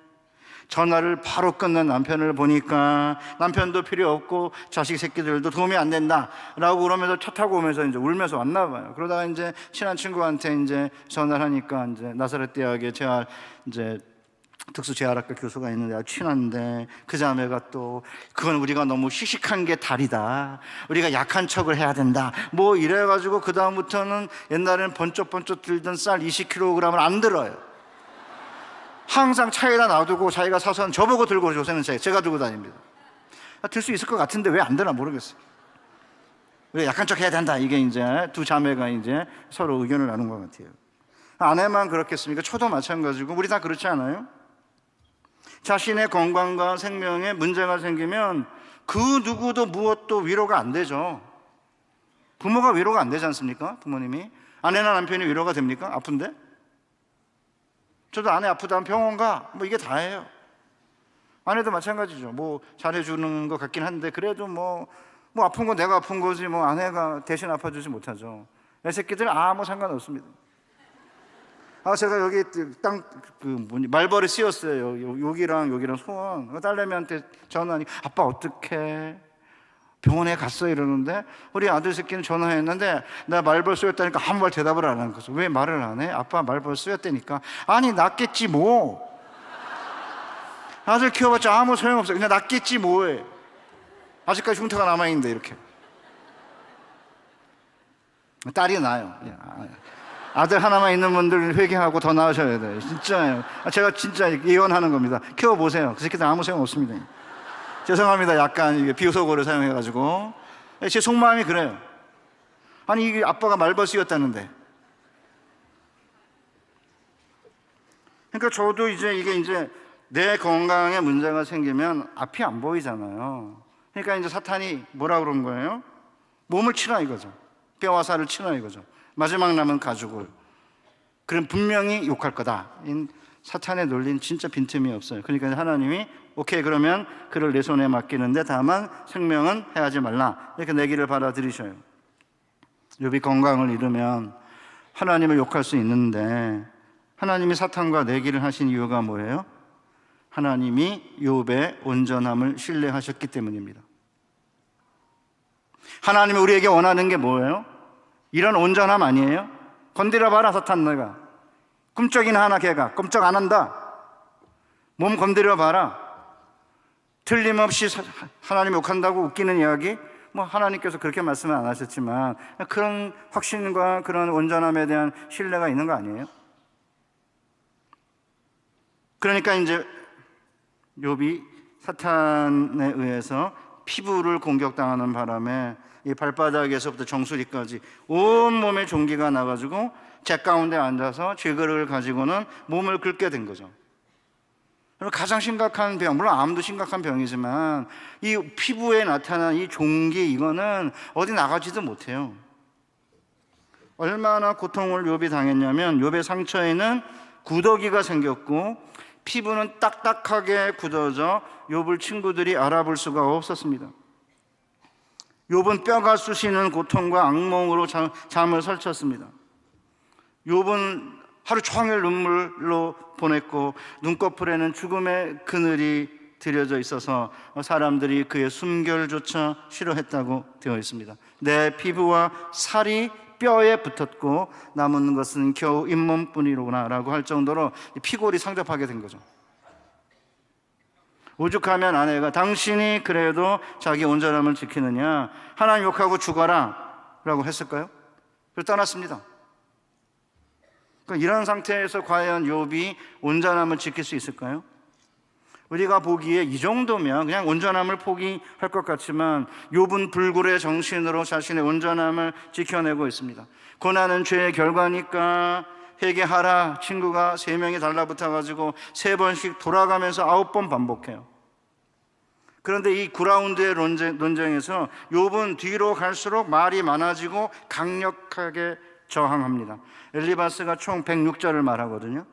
전화를 바로 끊는 남편을 보니까 남편도 필요 없고 자식 새끼들도 도움이 안 된다 라고 그러면서 차 타고 오면서 이제 울면서 왔나 봐요. 그러다가 이제 친한 친구한테 이제 전화를 하니까 이제 나사렛 대학에 이제 특수재활학과 교수가 있는데 아주 친한데 그 자매가 또 그건 우리가 너무 시식한 게 다리다, 우리가 약한 척을 해야 된다 뭐 이래가지고 그 다음부터는 옛날에는 번쩍번쩍 들던 쌀 20kg을 안 들어요. 항상 차에다 놔두고 자기가 사서는 저보고 들고 오세요. 제가 들고 다닙니다. 들 수 있을 것 같은데 왜 안 되나 모르겠어요. 우리가 약한 척 해야 된다. 이게 이제 두 자매가 이제 서로 의견을 나눈 것 같아요. 아내만 그렇겠습니까? 저도 마찬가지고 우리 다 그렇지 않아요? 자신의 건강과 생명에 문제가 생기면 그 누구도 무엇도 위로가 안 되죠. 부모가 위로가 안 되지 않습니까? 부모님이. 아내나 남편이 위로가 됩니까? 아픈데? 저도 아내 아프다면 병원 가. 뭐 이게 다예요. 아내도 마찬가지죠. 뭐 잘해주는 것 같긴 한데 그래도 뭐 아픈 건 내가 아픈 거지 뭐 아내가 대신 아파주지 못하죠. 내 새끼들은 아무 상관없습니다. 제가 여기 말벌이 씌었어요. 여기랑 소원. 딸내미한테 전화하니 아빠 어떡해? 병원에 갔어 이러는데 우리 아들 새끼는 전화했는데 나 말벌 쏘였다니까 아무 말 대답을 안 하는 거죠. 왜 말을 안 해? 아빠 말벌 쏘였다니까. 아니 낫겠지 뭐. 아들 키워봤자 아무 소용없어. 그냥 낫겠지 뭐해. 아직까지 흉터가 남아있는데 이렇게. 딸이 나요. 아들 하나만 있는 분들 회개하고 더 나으셔야 돼요. 진짜예요. 제가 진짜 예언하는 겁니다. 키워보세요. 그 새끼들 아무 소용없습니다. 죄송합니다. 약간 이게 비속어를 사용해가지고. 제 속마음이 그래요. 아니 이게 아빠가 말벌 씌웠다는데. 그러니까 저도 이게 내 건강에 문제가 생기면 앞이 안 보이잖아요. 그러니까 이제 사탄이 뭐라 그런 거예요? 몸을 치라 이거죠. 뼈와 살을 치라 이거죠. 마지막 남은 가죽을. 그럼 분명히 욕할 거다. 사탄의 논리는 진짜 빈틈이 없어요. 그러니까 하나님이 오케이 그러면 그를 내 손에 맡기는데 다만 생명은 해하지 말라 이렇게 내기를 받아들이셔요. 욥이 건강을 잃으면 하나님을 욕할 수 있는데 하나님이 사탄과 내기를 하신 이유가 뭐예요? 하나님이 욥의 온전함을 신뢰하셨기 때문입니다. 하나님이 우리에게 원하는 게 뭐예요? 이런 온전함 아니에요? 건드려봐라 사탄 너가. 꿈쩍이나 하나 걔가 꼼짝 안 한다. 몸 건드려봐라. 틀림없이 하나님 욕한다고 웃기는 이야기? 뭐 하나님께서 그렇게 말씀은 안 하셨지만 그런 확신과 그런 온전함에 대한 신뢰가 있는 거 아니에요? 그러니까 이제 욥이 사탄에 의해서 피부를 공격당하는 바람에 이 발바닥에서부터 정수리까지 온몸에 종기가 나가지고 제 가운데 앉아서 질그릇을 가지고는 몸을 긁게 된 거죠. 가장 심각한 병, 물론 암도 심각한 병이지만 이 피부에 나타난 이 종기 이거는 어디 나가지도 못해요. 얼마나 고통을 욥이 당했냐면 욥의 상처에는 구더기가 생겼고 피부는 딱딱하게 굳어져 욥을 친구들이 알아볼 수가 없었습니다. 욥은 뼈가 쑤시는 고통과 악몽으로 잠을 설쳤습니다. 욥은 하루 종일 눈물로 보냈고 눈꺼풀에는 죽음의 그늘이 들여져 있어서 사람들이 그의 숨결조차 싫어했다고 되어 있습니다. 내 피부와 살이 뼈에 붙었고 남은 것은 겨우 잇몸뿐이로구나 라고 할 정도로 피골이 상접하게 된 거죠. 오죽하면 아내가 당신이 그래도 자기 온전함을 지키느냐, 하나님 욕하고 죽어라 라고 했을까요? 그래서 떠났습니다. 그러니까 이런 상태에서 과연 욥이 온전함을 지킬 수 있을까요? 우리가 보기에 이 정도면 그냥 온전함을 포기할 것 같지만 욥은 불굴의 정신으로 자신의 온전함을 지켜내고 있습니다. 고난은 죄의 결과니까 회개하라. 친구가 3명이 달라붙어가지고 3번씩 돌아가면서 9번 반복해요. 그런데 이 9라운드의 논쟁에서 욥은 뒤로 갈수록 말이 많아지고 강력하게 저항합니다. 엘리바스가 총 106절을 말하거든요.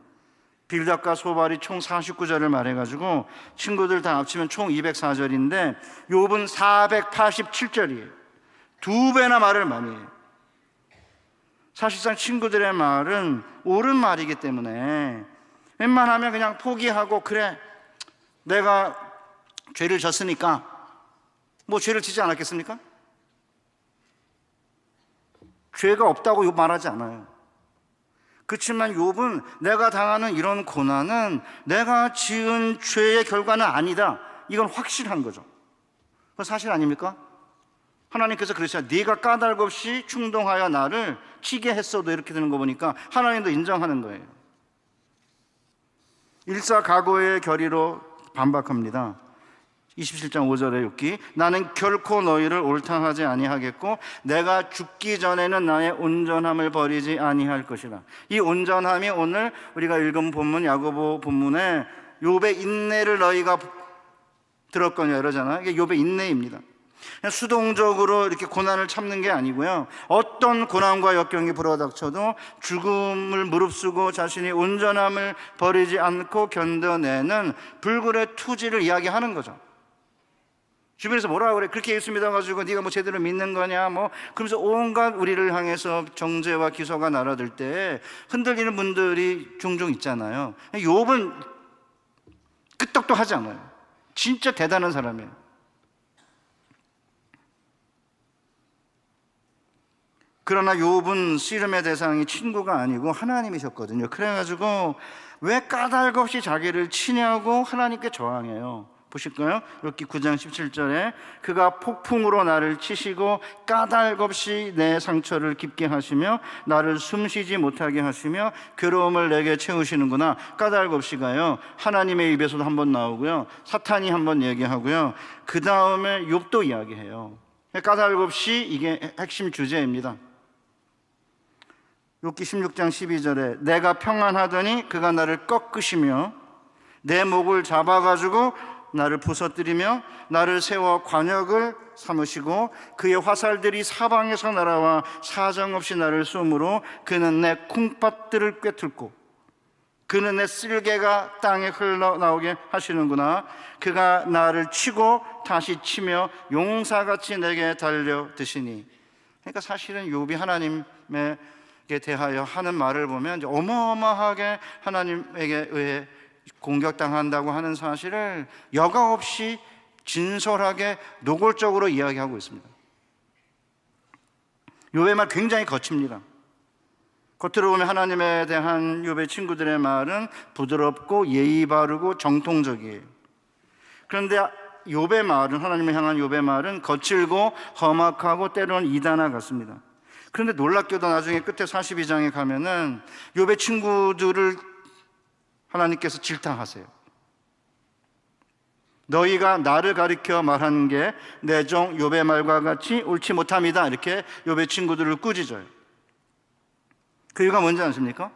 빌닷과 소발이 총 49절을 말해가지고 친구들 다 합치면 총 204절인데 욥은 487절이에요. 2배나 말을 많이 해요. 사실상 친구들의 말은 옳은 말이기 때문에 웬만하면 그냥 포기하고, 그래 내가 죄를 졌으니까 뭐 죄를 지지 않았겠습니까? 죄가 없다고 욥 말하지 않아요. 그렇지만 욥은 내가 당하는 이런 고난은 내가 지은 죄의 결과는 아니다, 이건 확실한 거죠. 그건 사실 아닙니까? 하나님께서 그러시죠. 네가 까닭 없이 충동하여 나를 치게 했어도, 이렇게 되는 거 보니까 하나님도 인정하는 거예요. 일사각오의 결의로 반박합니다. 27장 5절의 욥기, 나는 결코 너희를 옳다 하지 아니하겠고 내가 죽기 전에는 나의 온전함을 버리지 아니할 것이라. 이 온전함이 오늘 우리가 읽은 본문 야고보 본문에 욥의 인내를 너희가 들었거냐 이러잖아요. 이게 욥의 인내입니다. 그냥 수동적으로 이렇게 고난을 참는 게 아니고요, 어떤 고난과 역경이 불어닥쳐도 죽음을 무릅쓰고 자신이 온전함을 버리지 않고 견뎌내는 불굴의 투지를 이야기하는 거죠. 주변에서 뭐라 그래, 그렇게 예수 믿어가지고 네가 뭐 제대로 믿는 거냐, 뭐 그러면서 온갖 우리를 향해서 정죄와 기소가 날아들 때 흔들리는 분들이 종종 있잖아요. 욥은 끄떡도 하지 않아요. 진짜 대단한 사람이에요. 그러나 욥은 씨름의 대상이 친구가 아니고 하나님이셨거든요. 그래가지고 왜 까닭 없이 자기를 치냐고 하나님께 저항해요. 보실까요? 욥기 9장 17절에 그가 폭풍으로 나를 치시고 까닭 없이 내 상처를 깊게 하시며 나를 숨쉬지 못하게 하시며 괴로움을 내게 채우시는구나. 까닭 없이가요, 하나님의 입에서도 한번 나오고요, 사탄이 한번 얘기하고요, 그 다음에 욥도 이야기해요. 까닭 없이, 이게 핵심 주제입니다. 욥기 16장 12절에 내가 평안하더니 그가 나를 꺾으시며 내 목을 잡아가지고 나를 부서뜨리며 나를 세워 관역을 삼으시고 그의 화살들이 사방에서 날아와 사정없이 나를 쏘므로 그는 내 콩팥들을 꿰뚫고 그는 내 쓸개가 땅에 흘러나오게 하시는구나. 그가 나를 치고 다시 치며 용사같이 내게 달려드시니. 그러니까 사실은 욥이 하나님에게 대하여 하는 말을 보면 어마어마하게 하나님에게 의해 공격당한다고 하는 사실을 여과 없이 진솔하게 노골적으로 이야기하고 있습니다. 욥의 말 굉장히 거칩니다. 겉으로 보면 하나님에 대한 욥의 친구들의 말은 부드럽고 예의 바르고 정통적이에요. 그런데 욥의 말은, 하나님을 향한 욥의 말은 거칠고 험악하고 때로는 이단화 같습니다. 그런데 놀랍게도 나중에 끝에 42장에 가면은 욥의 친구들을 하나님께서 질타하세요. 너희가 나를 가리켜 말하는 게 내 종 욥의 말과 같이 옳지 못함이다. 이렇게 욥의 친구들을 꾸짖어요. 그 이유가 뭔지 아십니까?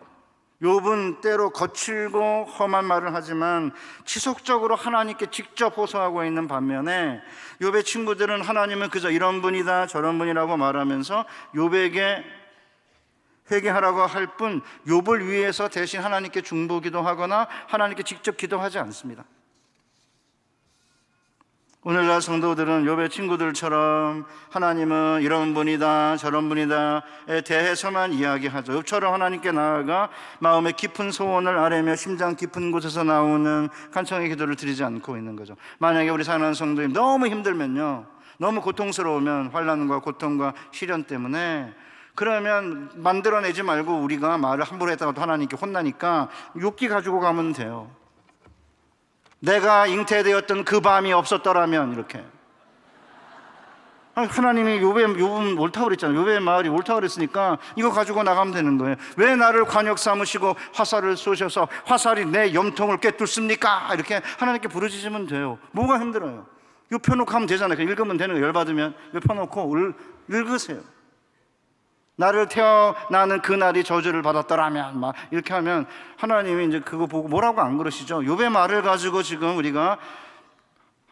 욥은 때로 거칠고 험한 말을 하지만 지속적으로 하나님께 직접 호소하고 있는 반면에 욥의 친구들은 하나님은 그저 이런 분이다 저런 분이라고 말하면서 욥에게 회개하라고 할 뿐 욥을 위해서 대신 하나님께 중보기도 하거나 하나님께 직접 기도하지 않습니다. 오늘날 성도들은 욥의 친구들처럼 하나님은 이런 분이다 저런 분이다에 대해서만 이야기하죠. 욥처럼 하나님께 나아가 마음의 깊은 소원을 아뢰며 심장 깊은 곳에서 나오는 간청의 기도를 드리지 않고 있는 거죠. 만약에 우리 사랑하는 성도님 너무 힘들면요, 너무 고통스러우면, 환난과 고통과 시련 때문에, 그러면 만들어내지 말고 우리가 말을 함부로 했다가도 하나님께 혼나니까 욥기 가지고 가면 돼요. 내가 잉태되었던 그 밤이 없었더라면, 이렇게. 하나님이 욥은 옳다고 그랬잖아요. 욥의 말이 옳다고 그랬으니까 이거 가지고 나가면 되는 거예요. 왜 나를 관역 삼으시고 화살을 쏘셔서 화살이 내 염통을 꿰뚫습니까? 이렇게 하나님께 부르짖으면 돼요. 뭐가 힘들어요? 이거 펴놓고 하면 되잖아요. 그냥 읽으면 되는 거예요. 열받으면 이거 펴놓고 읽으세요. 나를 태어나는 그날이 저주를 받았더라면, 막 이렇게 하면 하나님이 이제 그거 보고 뭐라고 안 그러시죠? 욥의 말을 가지고 지금 우리가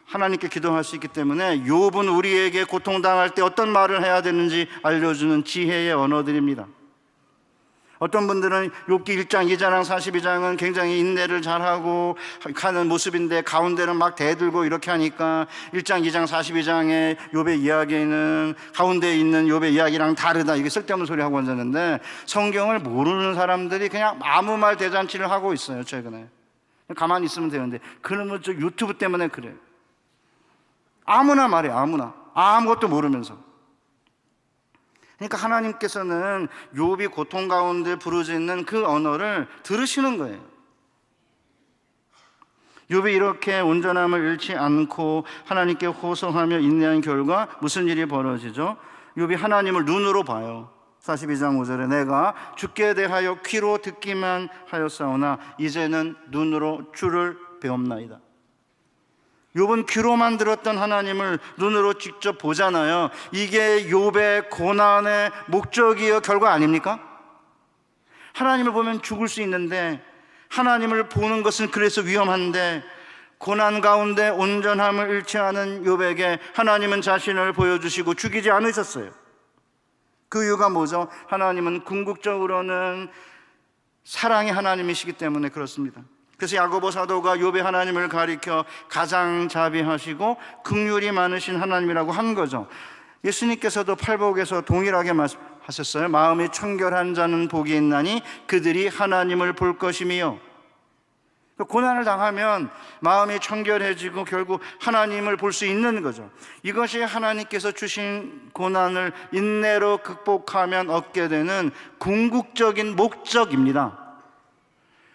하나님께 기도할 수 있기 때문에 욥은 우리에게 고통당할 때 어떤 말을 해야 되는지 알려주는 지혜의 언어들입니다. 어떤 분들은 욥기 1장, 2장, 42장은 굉장히 인내를 잘하고 하는 모습인데 가운데는 막 대들고 이렇게 하니까 1장, 2장, 42장의 욥의 이야기는 가운데에 있는 욥의 이야기랑 다르다, 이게 쓸데없는 소리 하고 앉았는데, 성경을 모르는 사람들이 그냥 아무 말 대잔치를 하고 있어요. 최근에 가만히 있으면 되는데, 그러면 저 유튜브 때문에 그래요. 아무나 말해, 아무나, 아무것도 모르면서. 그러니까 하나님께서는 욥이 고통 가운데 부르짖는 그 언어를 들으시는 거예요. 욥이 이렇게 온전함을 잃지 않고 하나님께 호소하며 인내한 결과 무슨 일이 벌어지죠? 욥이 하나님을 눈으로 봐요. 42장 5절에 내가 주께 대하여 귀로 듣기만 하였사오나 이제는 눈으로 주를 배옵나이다. 욥은 귀로만 들었던 하나님을 눈으로 직접 보잖아요. 이게 욥의 고난의 목적이요 결과 아닙니까? 하나님을 보면 죽을 수 있는데, 하나님을 보는 것은 그래서 위험한데, 고난 가운데 온전함을 잃지 않은 욥에게 하나님은 자신을 보여주시고 죽이지 않으셨어요. 그 이유가 뭐죠? 하나님은 궁극적으로는 사랑의 하나님이시기 때문에 그렇습니다. 그래서 야고보 사도가 욥의 하나님을 가리켜 가장 자비하시고 긍휼이 많으신 하나님이라고 한 거죠. 예수님께서도 팔복에서 동일하게 말씀하셨어요. 마음이 청결한 자는 복이 있나니 그들이 하나님을 볼 것임이요. 고난을 당하면 마음이 청결해지고 결국 하나님을 볼 수 있는 거죠. 이것이 하나님께서 주신 고난을 인내로 극복하면 얻게 되는 궁극적인 목적입니다.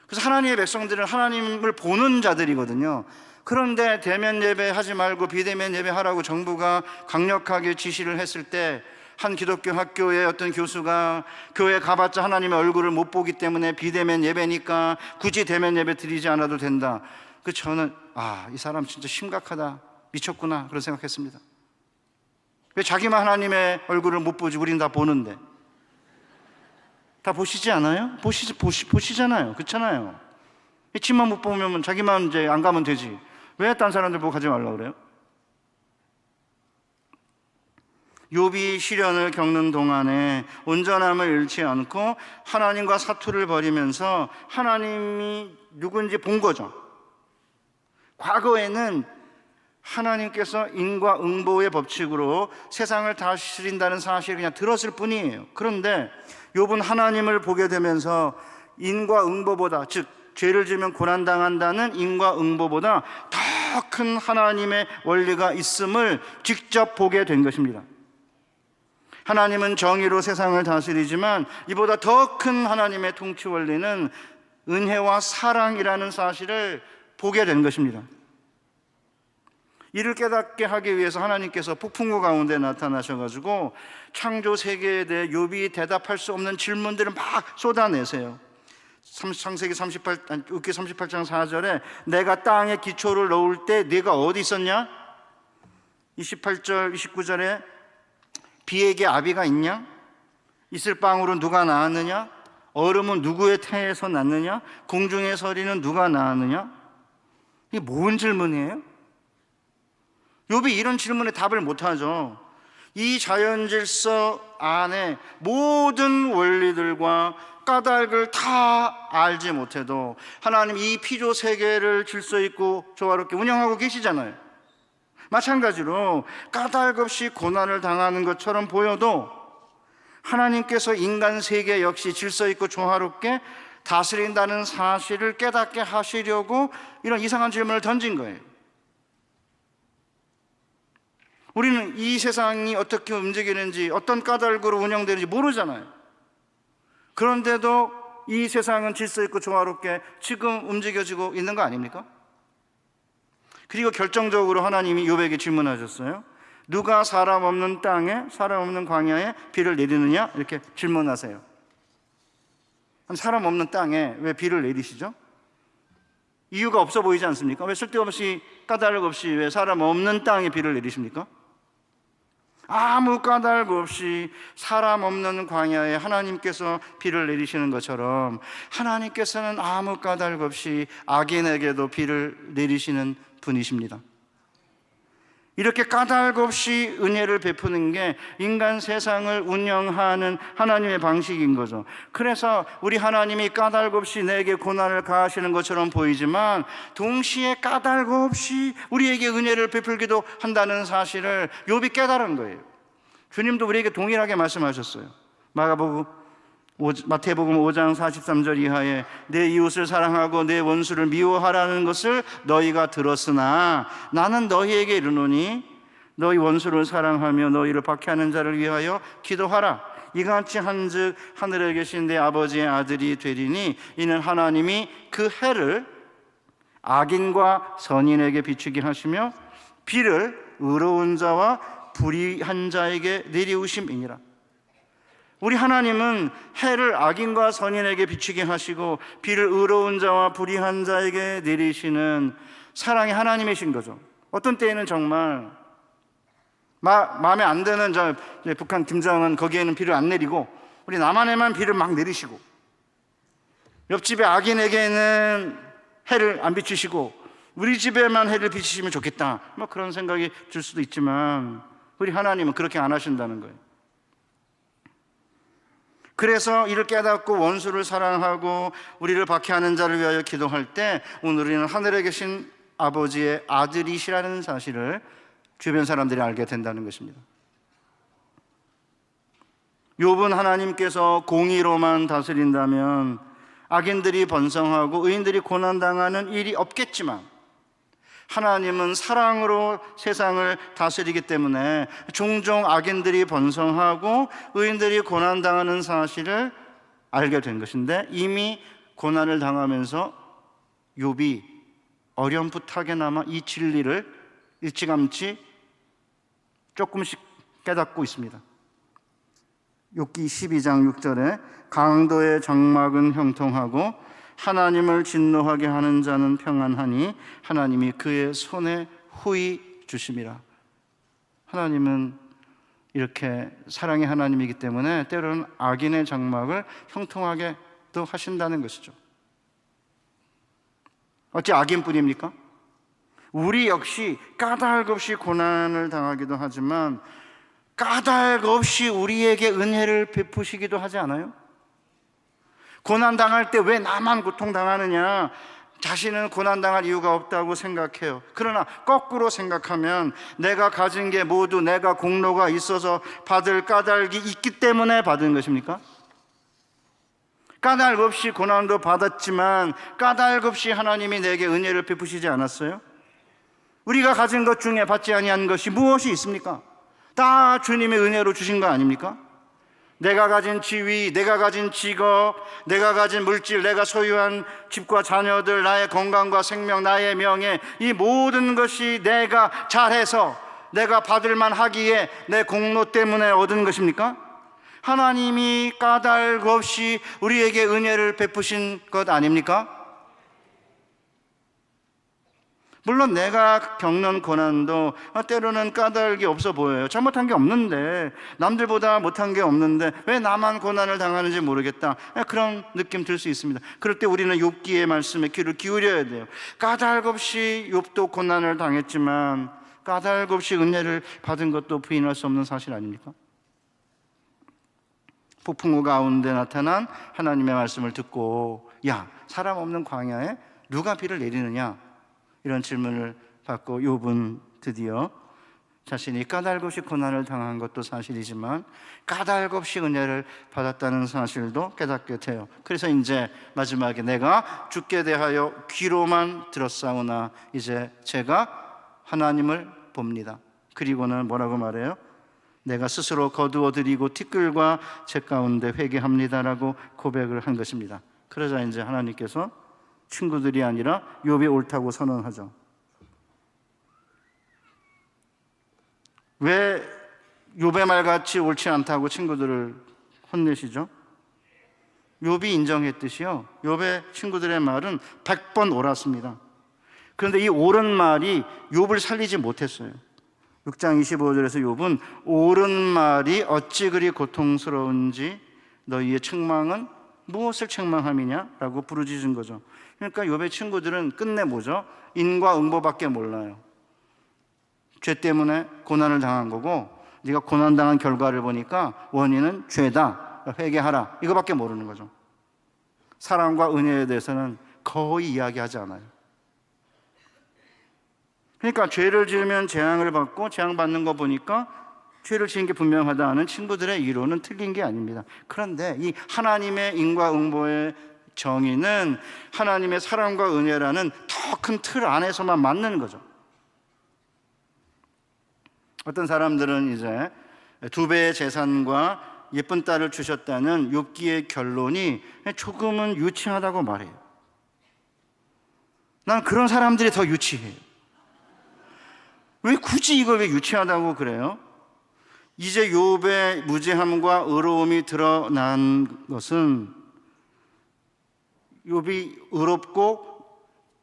그래서 하나님의 백성들은 하나님을 보는 자들이거든요. 그런데 대면 예배 하지 말고 비대면 예배 하라고 정부가 강력하게 지시를 했을 때, 한 기독교 학교의 어떤 교수가 교회 가봤자 하나님의 얼굴을 못 보기 때문에 비대면 예배니까 굳이 대면 예배 드리지 않아도 된다. 저는 이 사람 진짜 심각하다, 미쳤구나, 그런 생각했습니다. 왜 자기만 하나님의 얼굴을 못 보지, 우린 다 보는데. 다 보시지 않아요? 보시잖아요. 그렇잖아요. 집만 못 보면 자기만 이제 안 가면 되지. 왜 딴 사람들 보고 가지 말라고 그래요? 욥이 시련을 겪는 동안에 온전함을 잃지 않고 하나님과 사투를 벌이면서 하나님이 누군지 본 거죠. 과거에는 하나님께서 인과응보의 법칙으로 세상을 다스린다는 사실을 그냥 들었을 뿐이에요. 그런데 욥은 하나님을 보게 되면서 인과응보보다, 즉 죄를 지으면 고난당한다는 인과응보보다 더 큰 하나님의 원리가 있음을 직접 보게 된 것입니다. 하나님은 정의로 세상을 다스리지만 이보다 더 큰 하나님의 통치 원리는 은혜와 사랑이라는 사실을 보게 된 것입니다. 이를 깨닫게 하기 위해서 하나님께서 폭풍우 가운데 나타나셔가지고 창조 세계에 대해 욥이 대답할 수 없는 질문들을 막 쏟아내세요. 창세기 38장 4절에 내가 땅에 기초를 놓을 때 네가 어디 있었냐? 28절 29절에 비에게 아비가 있냐? 있을 방울은 누가 낳았느냐? 얼음은 누구의 태에서 났느냐? 공중의 서리는 누가 낳았느냐? 이게 뭔 질문이에요? 욥이 이런 질문에 답을 못하죠. 이 자연질서 안에 모든 원리들과 까닭을 다 알지 못해도 하나님 이 피조 세계를 질서 있고 조화롭게 운영하고 계시잖아요. 마찬가지로 까닭없이 고난을 당하는 것처럼 보여도 하나님께서 인간 세계 역시 질서 있고 조화롭게 다스린다는 사실을 깨닫게 하시려고 이런 이상한 질문을 던진 거예요. 우리는 이 세상이 어떻게 움직이는지, 어떤 까닭으로 운영되는지 모르잖아요. 그런데도 이 세상은 질서 있고 조화롭게 지금 움직여지고 있는 거 아닙니까? 그리고 결정적으로 하나님이 욥에게 질문하셨어요. 누가 사람 없는 땅에, 사람 없는 광야에 비를 내리느냐? 이렇게 질문하세요. 사람 없는 땅에 왜 비를 내리시죠? 이유가 없어 보이지 않습니까? 왜 쓸데없이 까닭 없이 왜 사람 없는 땅에 비를 내리십니까? 아무 까닭 없이 사람 없는 광야에 하나님께서 비를 내리시는 것처럼 하나님께서는 아무 까닭 없이 악인에게도 비를 내리시는 분이십니다. 이렇게 까닭 없이 은혜를 베푸는 게 인간 세상을 운영하는 하나님의 방식인 거죠. 그래서 우리 하나님이 까닭 없이 내게 고난을 가하시는 것처럼 보이지만 동시에 까닭 없이 우리에게 은혜를 베풀기도 한다는 사실을 욥이 깨달은 거예요. 주님도 우리에게 동일하게 말씀하셨어요. 마태복음 5장 43절 이하에 내 이웃을 사랑하고 내 원수를 미워하라는 것을 너희가 들었으나 나는 너희에게 이르노니 너희 원수를 사랑하며 너희를 박해하는 자를 위하여 기도하라. 이같이 한즉 하늘에 계신 내 아버지의 아들이 되리니 이는 하나님이 그 해를 악인과 선인에게 비추게 하시며 비를 의로운 자와 불의한 자에게 내리우심이니라. 우리 하나님은 해를 악인과 선인에게 비추게 하시고 비를 의로운 자와 불의한 자에게 내리시는 사랑의 하나님이신 거죠. 어떤 때에는 정말 마음에 안 드는 북한 김정은 거기에는 비를 안 내리고 우리 남한에만 비를 막 내리시고 옆집의 악인에게는 해를 안 비추시고 우리 집에만 해를 비추시면 좋겠다, 뭐 그런 생각이 들 수도 있지만 우리 하나님은 그렇게 안 하신다는 거예요. 그래서 이를 깨닫고 원수를 사랑하고 우리를 박해하는 자를 위하여 기도할 때 오늘 우리는 하늘에 계신 아버지의 아들이시라는 사실을 주변 사람들이 알게 된다는 것입니다. 욥은 하나님께서 공의로만 다스린다면 악인들이 번성하고 의인들이 고난당하는 일이 없겠지만 하나님은 사랑으로 세상을 다스리기 때문에 종종 악인들이 번성하고 의인들이 고난당하는 사실을 알게 된 것인데 이미 고난을 당하면서 욥이 어렴풋하게나마 이 진리를 일찌감치 조금씩 깨닫고 있습니다. 욥기 12장 6절에 강도의 장막은 형통하고 하나님을 진노하게 하는 자는 평안하니 하나님이 그의 손에 후히 주심이라. 하나님은 이렇게 사랑의 하나님이기 때문에 때로는 악인의 장막을 형통하게도 하신다는 것이죠. 어찌 악인뿐입니까? 우리 역시 까닭 없이 고난을 당하기도 하지만 까닭 없이 우리에게 은혜를 베푸시기도 하지 않아요? 고난당할 때 왜 나만 고통당하느냐, 자신은 고난당할 이유가 없다고 생각해요. 그러나 거꾸로 생각하면 내가 가진 게 모두 내가 공로가 있어서 받을 까닭이 있기 때문에 받은 것입니까? 까닭 없이 고난도 받았지만 까닭 없이 하나님이 내게 은혜를 베푸시지 않았어요? 우리가 가진 것 중에 받지 아니한 것이 무엇이 있습니까? 다 주님의 은혜로 주신 거 아닙니까? 내가 가진 지위, 내가 가진 직업, 내가 가진 물질, 내가 소유한 집과 자녀들, 나의 건강과 생명, 나의 명예, 이 모든 것이 내가 잘해서 내가 받을만 하기에 내 공로 때문에 얻은 것입니까? 하나님이 까닭 없이 우리에게 은혜를 베푸신 것 아닙니까? 물론 내가 겪는 고난도 때로는 까닭이 없어 보여요. 잘못한 게 없는데, 남들보다 못한 게 없는데 왜 나만 고난을 당하는지 모르겠다, 그런 느낌 들 수 있습니다. 그럴 때 우리는 욥기의 말씀에 귀를 기울여야 돼요. 까닭 없이 욥도 고난을 당했지만 까닭 없이 은혜를 받은 것도 부인할 수 없는 사실 아닙니까? 폭풍우 가운데 나타난 하나님의 말씀을 듣고 야, 사람 없는 광야에 누가 비를 내리느냐, 이런 질문을 받고 욥은 드디어 자신이 까닭없이 고난을 당한 것도 사실이지만 까닭없이 은혜를 받았다는 사실도 깨닫게 돼요. 그래서 이제 마지막에 내가 주께 대하여 귀로만 들었사오나 이제 제가 하나님을 봅니다. 그리고는 뭐라고 말해요? 내가 스스로 거두어 드리고 티끌과 제 가운데 회개합니다라고 고백을 한 것입니다. 그러자 이제 하나님께서 친구들이 아니라 욥이 옳다고 선언하죠. 왜 욥의 말같이 옳지 않다고 친구들을 혼내시죠? 욥이 인정했듯이요, 욥의 친구들의 말은 100번 옳았습니다. 그런데 이 옳은 말이 욥을 살리지 못했어요. 6장 25절에서 욥은 옳은 말이 어찌 그리 고통스러운지 너희의 책망은 무엇을 책망함이냐? 라고 부르짖은 거죠. 그러니까 욥의 친구들은 끝내 뭐죠? 인과응보밖에 몰라요. 죄 때문에 고난을 당한 거고, 네가 고난당한 결과를 보니까 원인은 죄다, 회개하라, 이거밖에 모르는 거죠. 사랑과 은혜에 대해서는 거의 이야기하지 않아요. 그러니까 죄를 지으면 재앙을 받고 재앙받는 거 보니까 죄를 지은 게 분명하다는 친구들의 이론은 틀린 게 아닙니다. 그런데 이 하나님의 인과응보의 정의는 하나님의 사랑과 은혜라는 더 큰 틀 안에서만 맞는 거죠. 어떤 사람들은 이제 2배의 재산과 예쁜 딸을 주셨다는 욥기의 결론이 조금은 유치하다고 말해요. 난 그런 사람들이 더 유치해요. 왜 굳이 이걸 왜 유치하다고 그래요? 이제 욥의 무죄함과 의로움이 드러난 것은 욥이 의롭고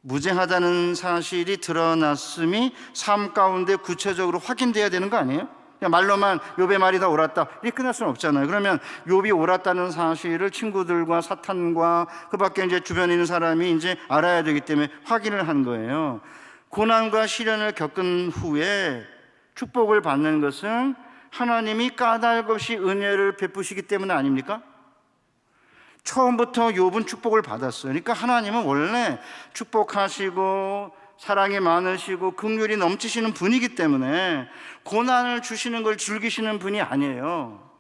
무죄하다는 사실이 드러났음이 삶 가운데 구체적으로 확인돼야 되는 거 아니에요? 그냥 말로만 욥의 말이 다 옳았다 이렇게 끝날 수는 없잖아요. 그러면 욥이 옳았다는 사실을 친구들과 사탄과 그 밖에 이제 주변에 있는 사람이 이제 알아야 되기 때문에 확인을 한 거예요. 고난과 시련을 겪은 후에 축복을 받는 것은 하나님이 까닭없이 은혜를 베푸시기 때문 아닙니까? 처음부터 욥은 축복을 받았어요. 그러니까 하나님은 원래 축복하시고 사랑이 많으시고 긍휼이 넘치시는 분이기 때문에 고난을 주시는 걸 즐기시는 분이 아니에요.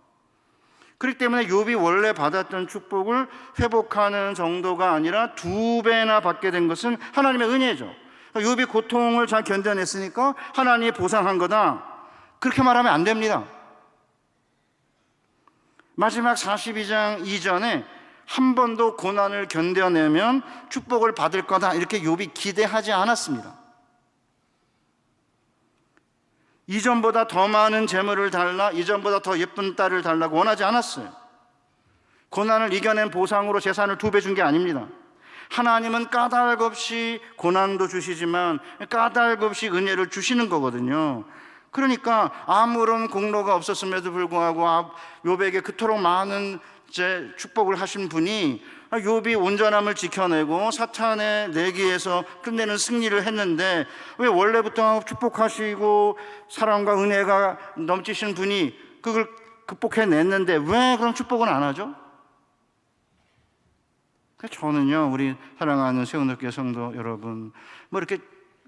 그렇기 때문에 욥이 원래 받았던 축복을 회복하는 정도가 아니라 2배나 받게 된 것은 하나님의 은혜죠. 욥이 고통을 잘 견뎌냈으니까 하나님이 보상한 거다, 그렇게 말하면 안 됩니다. 마지막 42장 이전에 한 번도 고난을 견뎌내면 축복을 받을 거다 이렇게 욥이 기대하지 않았습니다. 이전보다 더 많은 재물을 달라, 이전보다 더 예쁜 딸을 달라고 원하지 않았어요. 고난을 이겨낸 보상으로 재산을 2배 준 게 아닙니다. 하나님은 까닭 없이 고난도 주시지만 까닭 없이 은혜를 주시는 거거든요. 그러니까 아무런 공로가 없었음에도 불구하고 욥에게 그토록 많은 축복을 하신 분이 욥이 온전함을 지켜내고 사탄의 내기에서 끝내는 승리를 했는데 왜 원래부터 축복하시고 사랑과 은혜가 넘치신 분이 그걸 극복해냈는데 왜 그런 축복은 안 하죠? 저는요, 우리 사랑하는 세운교회 성도 여러분, 뭐 이렇게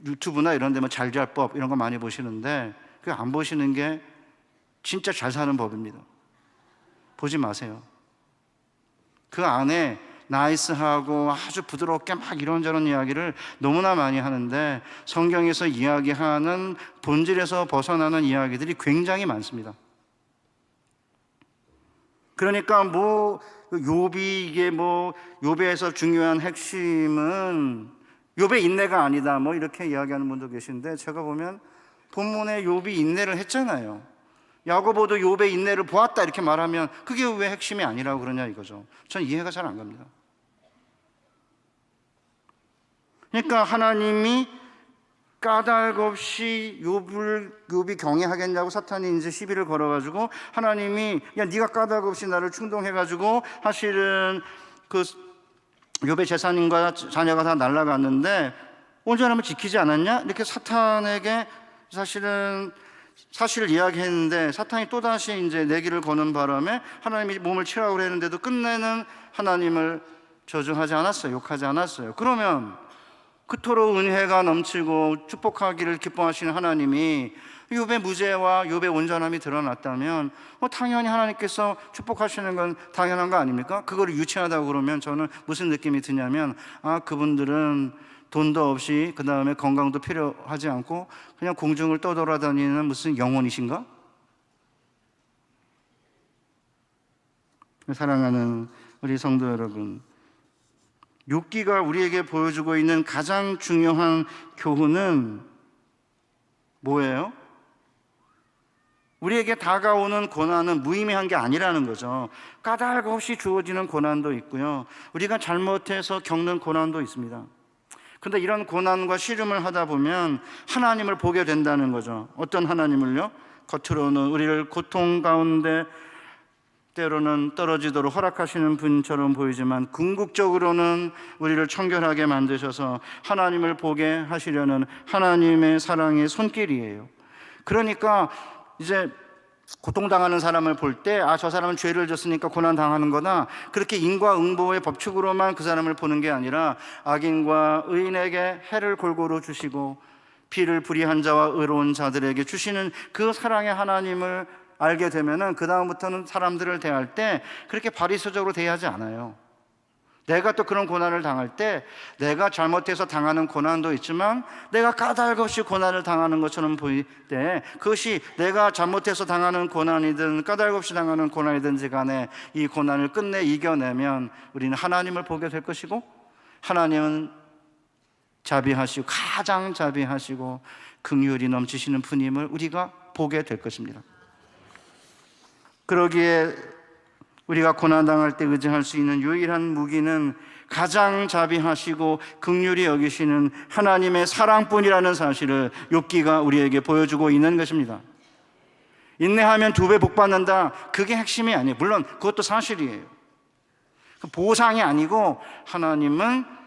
유튜브나 이런 데 뭐 잘잘법 이런 거 많이 보시는데 그 안 보시는 게 진짜 잘 사는 법입니다. 보지 마세요. 그 안에 나이스하고 아주 부드럽게 막 이런저런 이야기를 너무나 많이 하는데 성경에서 이야기하는 본질에서 벗어나는 이야기들이 굉장히 많습니다. 그러니까 욥이 이게 욥에서 중요한 핵심은 욥의 인내가 아니다 이렇게 이야기하는 분도 계신데, 제가 보면 본문에 욥이 인내를 했잖아요. 야고보도 욥의 인내를 보았다 이렇게 말하면 그게 왜 핵심이 아니라고 그러냐 이거죠. 전 이해가 잘 안 갑니다. 그러니까 하나님이 까닭 없이 욥이 경외하겠냐고 사탄이 이제 시비를 걸어가지고 하나님이 네가 까닭 없이 나를 충동해가지고 사실은 그 욥의 재산과 자녀가 다 날아갔는데 온전함을 지키지 않았냐? 이렇게 사탄에게 사실을 이야기했는데 사탄이 또다시 이제 내기를 거는 바람에 하나님이 몸을 치라고 했는데도 끝내는 하나님을 저주하지 않았어요. 욕하지 않았어요. 그러면 그토록 은혜가 넘치고 축복하기를 기뻐하시는 하나님이 욥의 무죄와 욥의 온전함이 드러났다면 당연히 하나님께서 축복하시는 건 당연한 거 아닙니까? 그걸 유치하다고 그러면 저는 무슨 느낌이 드냐면 그분들은 돈도 없이 그 다음에 건강도 필요하지 않고 그냥 공중을 떠돌아다니는 무슨 영혼이신가? 사랑하는 우리 성도 여러분, 욥기가 우리에게 보여주고 있는 가장 중요한 교훈은 뭐예요? 우리에게 다가오는 고난은 무의미한 게 아니라는 거죠. 까닭 없이 주어지는 고난도 있고요, 우리가 잘못해서 겪는 고난도 있습니다. 근데 이런 고난과 씨름을 하다 보면 하나님을 보게 된다는 거죠. 어떤 하나님을요? 겉으로는 우리를 고통 가운데 때로는 떨어지도록 허락하시는 분처럼 보이지만 궁극적으로는 우리를 청결하게 만드셔서 하나님을 보게 하시려는 하나님의 사랑의 손길이에요. 그러니까 이제 고통당하는 사람을 볼 때 저 사람은 죄를 졌으니까 고난당하는 거다, 그렇게 인과응보의 법칙으로만 그 사람을 보는 게 아니라 악인과 의인에게 해를 골고루 주시고 피를 불의한 자와 의로운 자들에게 주시는 그 사랑의 하나님을 알게 되면은 그 다음부터는 사람들을 대할 때 그렇게 바리새적으로 대하지 않아요. 내가 또 그런 고난을 당할 때 내가 잘못해서 당하는 고난도 있지만 내가 까닭 없이 고난을 당하는 것처럼 보일 때 그것이 내가 잘못해서 당하는 고난이든 까닭 없이 당하는 고난이든지 간에 이 고난을 끝내 이겨내면 우리는 하나님을 보게 될 것이고, 하나님은 자비하시고 가장 자비하시고 긍휼이 넘치시는 분임을 우리가 보게 될 것입니다. 그러기에 우리가 고난당할 때 의지할 수 있는 유일한 무기는 가장 자비하시고 긍휼히 여기시는 하나님의 사랑뿐이라는 사실을 욥기가 우리에게 보여주고 있는 것입니다. 인내하면 2배 복받는다, 그게 핵심이 아니에요. 물론 그것도 사실이에요. 보상이 아니고 하나님은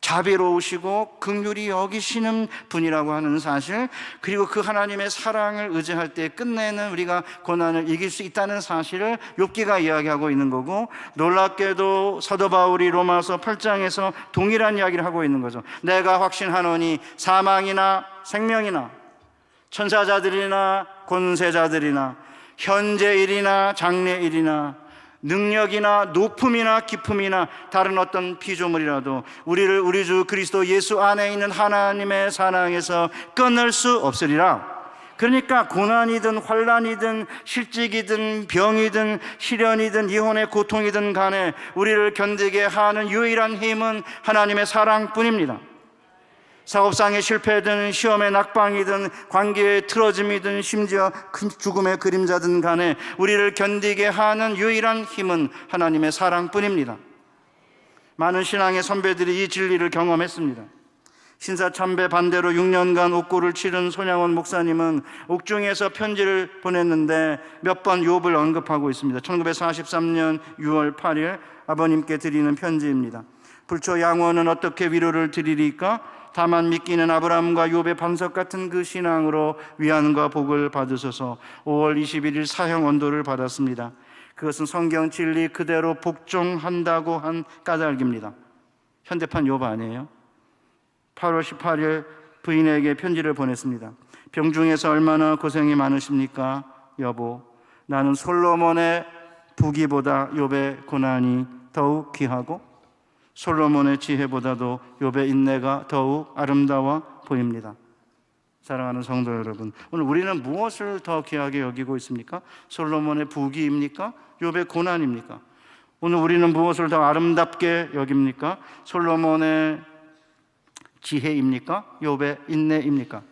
자비로우시고 긍휼히 여기시는 분이라고 하는 사실, 그리고 그 하나님의 사랑을 의지할 때 끝내는 우리가 고난을 이길 수 있다는 사실을 욥기가 이야기하고 있는 거고, 놀랍게도 사도 바울이 로마서 8장에서 동일한 이야기를 하고 있는 거죠. 내가 확신하노니 사망이나 생명이나 천사자들이나 권세자들이나 현재일이나 장래일이나 능력이나 높음이나 깊음이나 다른 어떤 피조물이라도 우리를 우리 주 그리스도 예수 안에 있는 하나님의 사랑에서 끊을 수 없으리라. 그러니까 고난이든 환난이든 실직이든 병이든 시련이든 이혼의 고통이든 간에 우리를 견디게 하는 유일한 힘은 하나님의 사랑뿐입니다. 사업상의 실패든 시험의 낙방이든 관계의 틀어짐이든 심지어 큰 죽음의 그림자든 간에 우리를 견디게 하는 유일한 힘은 하나님의 사랑뿐입니다. 많은 신앙의 선배들이 이 진리를 경험했습니다. 신사참배 반대로 6년간 옥고를 치른 손양원 목사님은 옥중에서 편지를 보냈는데 몇 번 욥을 언급하고 있습니다. 1943년 6월 8일 아버님께 드리는 편지입니다. 불초 양원은 어떻게 위로를 드리리까? 다만 믿기는 아브라함과 욥의 반석 같은 그 신앙으로 위안과 복을 받으소서. 5월 21일 사형 언도를 받았습니다. 그것은 성경 진리 그대로 복종한다고 한 까닭입니다. 현대판 욥 아니에요? 8월 18일 부인에게 편지를 보냈습니다. 병중에서 얼마나 고생이 많으십니까? 여보, 나는 솔로몬의 부귀보다 욥의 고난이 더욱 귀하고 솔로몬의 지혜보다도 욥의 인내가 더욱 아름다워 보입니다. 사랑하는 성도 여러분, 오늘 우리는 무엇을 더 귀하게 여기고 있습니까? 솔로몬의 부귀입니까? 욥의 고난입니까? 오늘 우리는 무엇을 더 아름답게 여깁니까? 솔로몬의 지혜입니까? 욥의 인내입니까?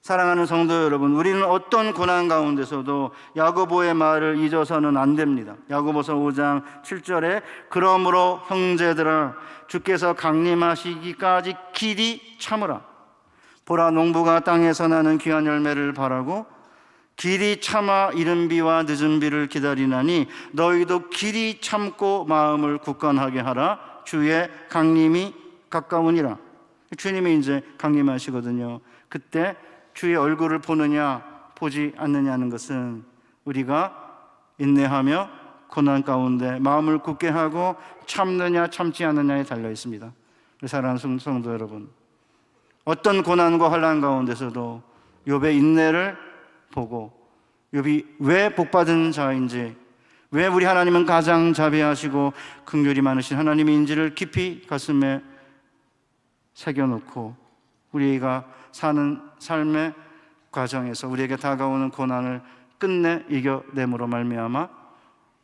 사랑하는 성도 여러분, 우리는 어떤 고난 가운데서도 야고보의 말을 잊어서는 안 됩니다. 야고보서 5장 7절에 그러므로 형제들아 주께서 강림하시기까지 길이 참으라. 보라, 농부가 땅에서 나는 귀한 열매를 바라고 길이 참아 이른 비와 늦은 비를 기다리나니 너희도 길이 참고 마음을 굳건하게 하라. 주의 강림이 가까우니라. 주님이 이제 강림하시거든요. 그때 주의 얼굴을 보느냐 보지 않느냐는 것은 우리가 인내하며 고난 가운데 마음을 굳게 하고 참느냐 참지 않느냐에 달려 있습니다. 사랑하는 성도 여러분, 어떤 고난과 환난 가운데서도 욥의 인내를 보고 욥이 왜 복받은 자인지, 왜 우리 하나님은 가장 자비하시고 긍휼이 많으신 하나님인지를 깊이 가슴에 새겨놓고 우리가 사는 삶의 과정에서 우리에게 다가오는 고난을 끝내 이겨냄으로 말미암아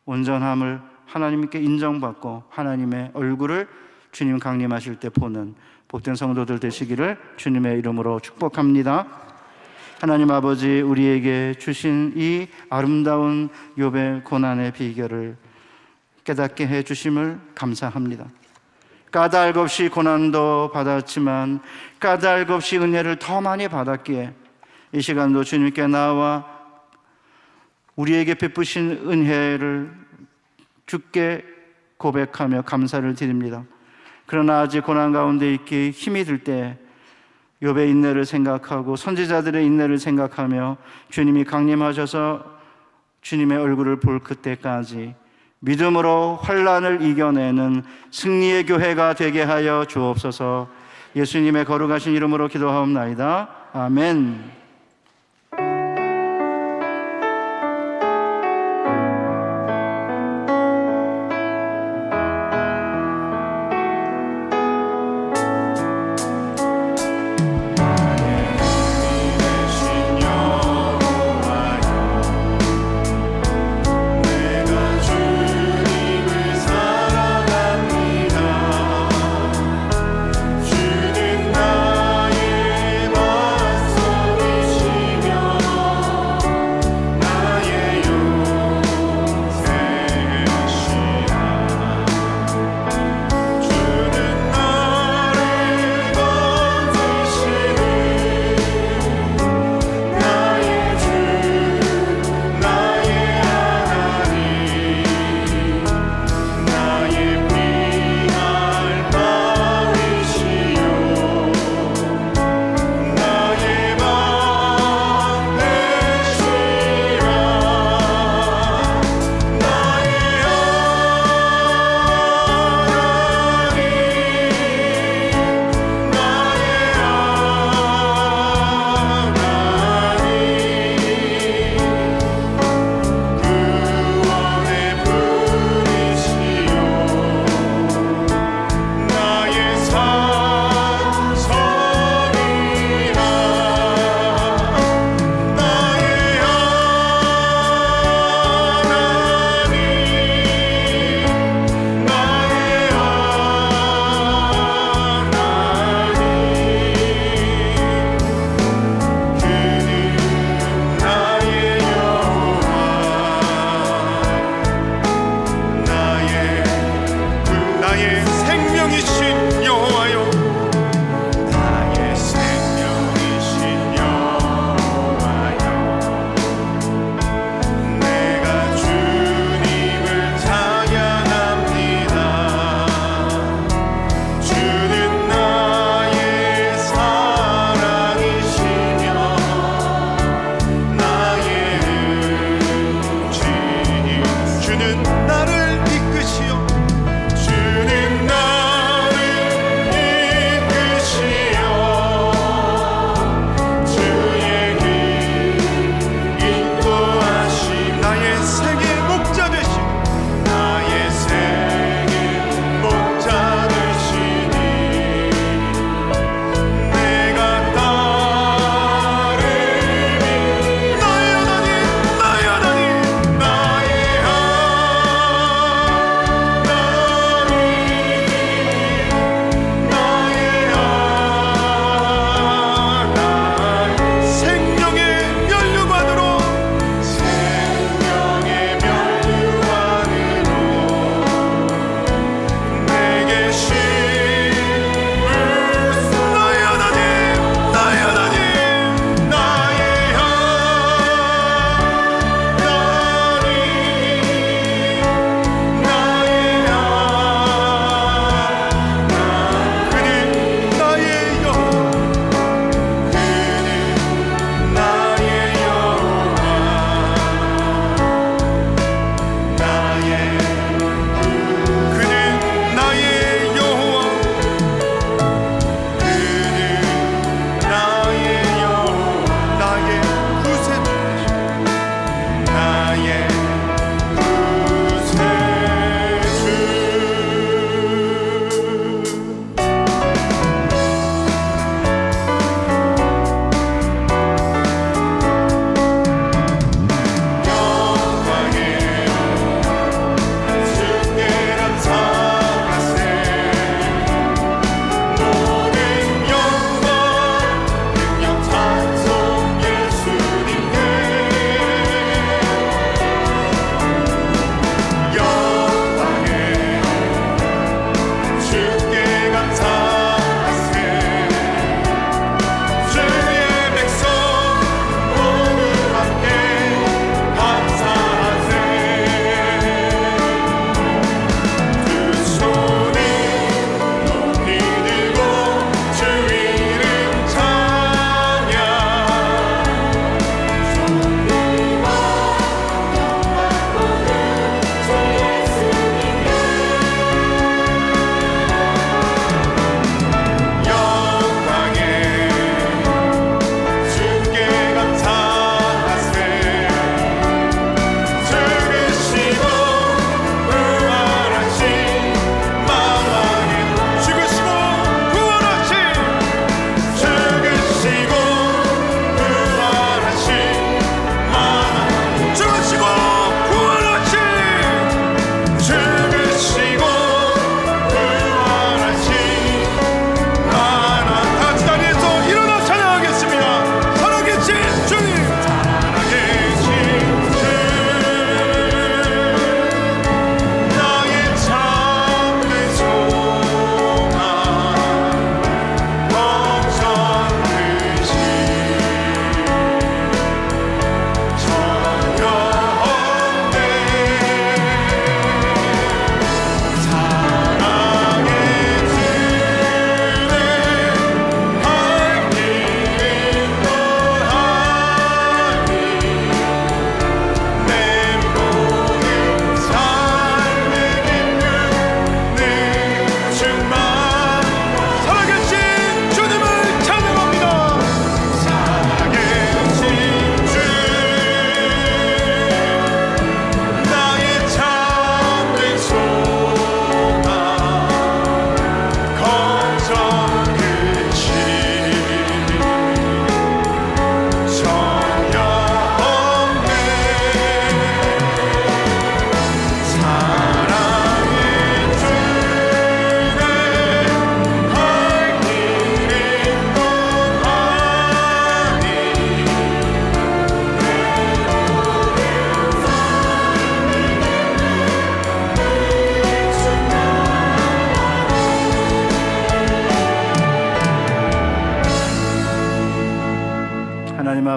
온전함을 하나님께 인정받고 하나님의 얼굴을 주님 강림하실 때 보는 복된 성도들 되시기를 주님의 이름으로 축복합니다. 하나님 아버지, 우리에게 주신 이 아름다운 욥의 고난의 비결을 깨닫게 해 주심을 감사합니다. 까닭 없이 고난도 받았지만 까닭 없이 은혜를 더 많이 받았기에 이 시간도 주님께 나와 우리에게 베푸신 은혜를 주께 고백하며 감사를 드립니다. 그러나 아직 고난 가운데 있기 힘이 들 때 욥의 인내를 생각하고 선지자들의 인내를 생각하며 주님이 강림하셔서 주님의 얼굴을 볼 그때까지 믿음으로 환난을 이겨내는 승리의 교회가 되게 하여 주옵소서. 예수님의 거룩하신 이름으로 기도하옵나이다. 아멘. 주는 나의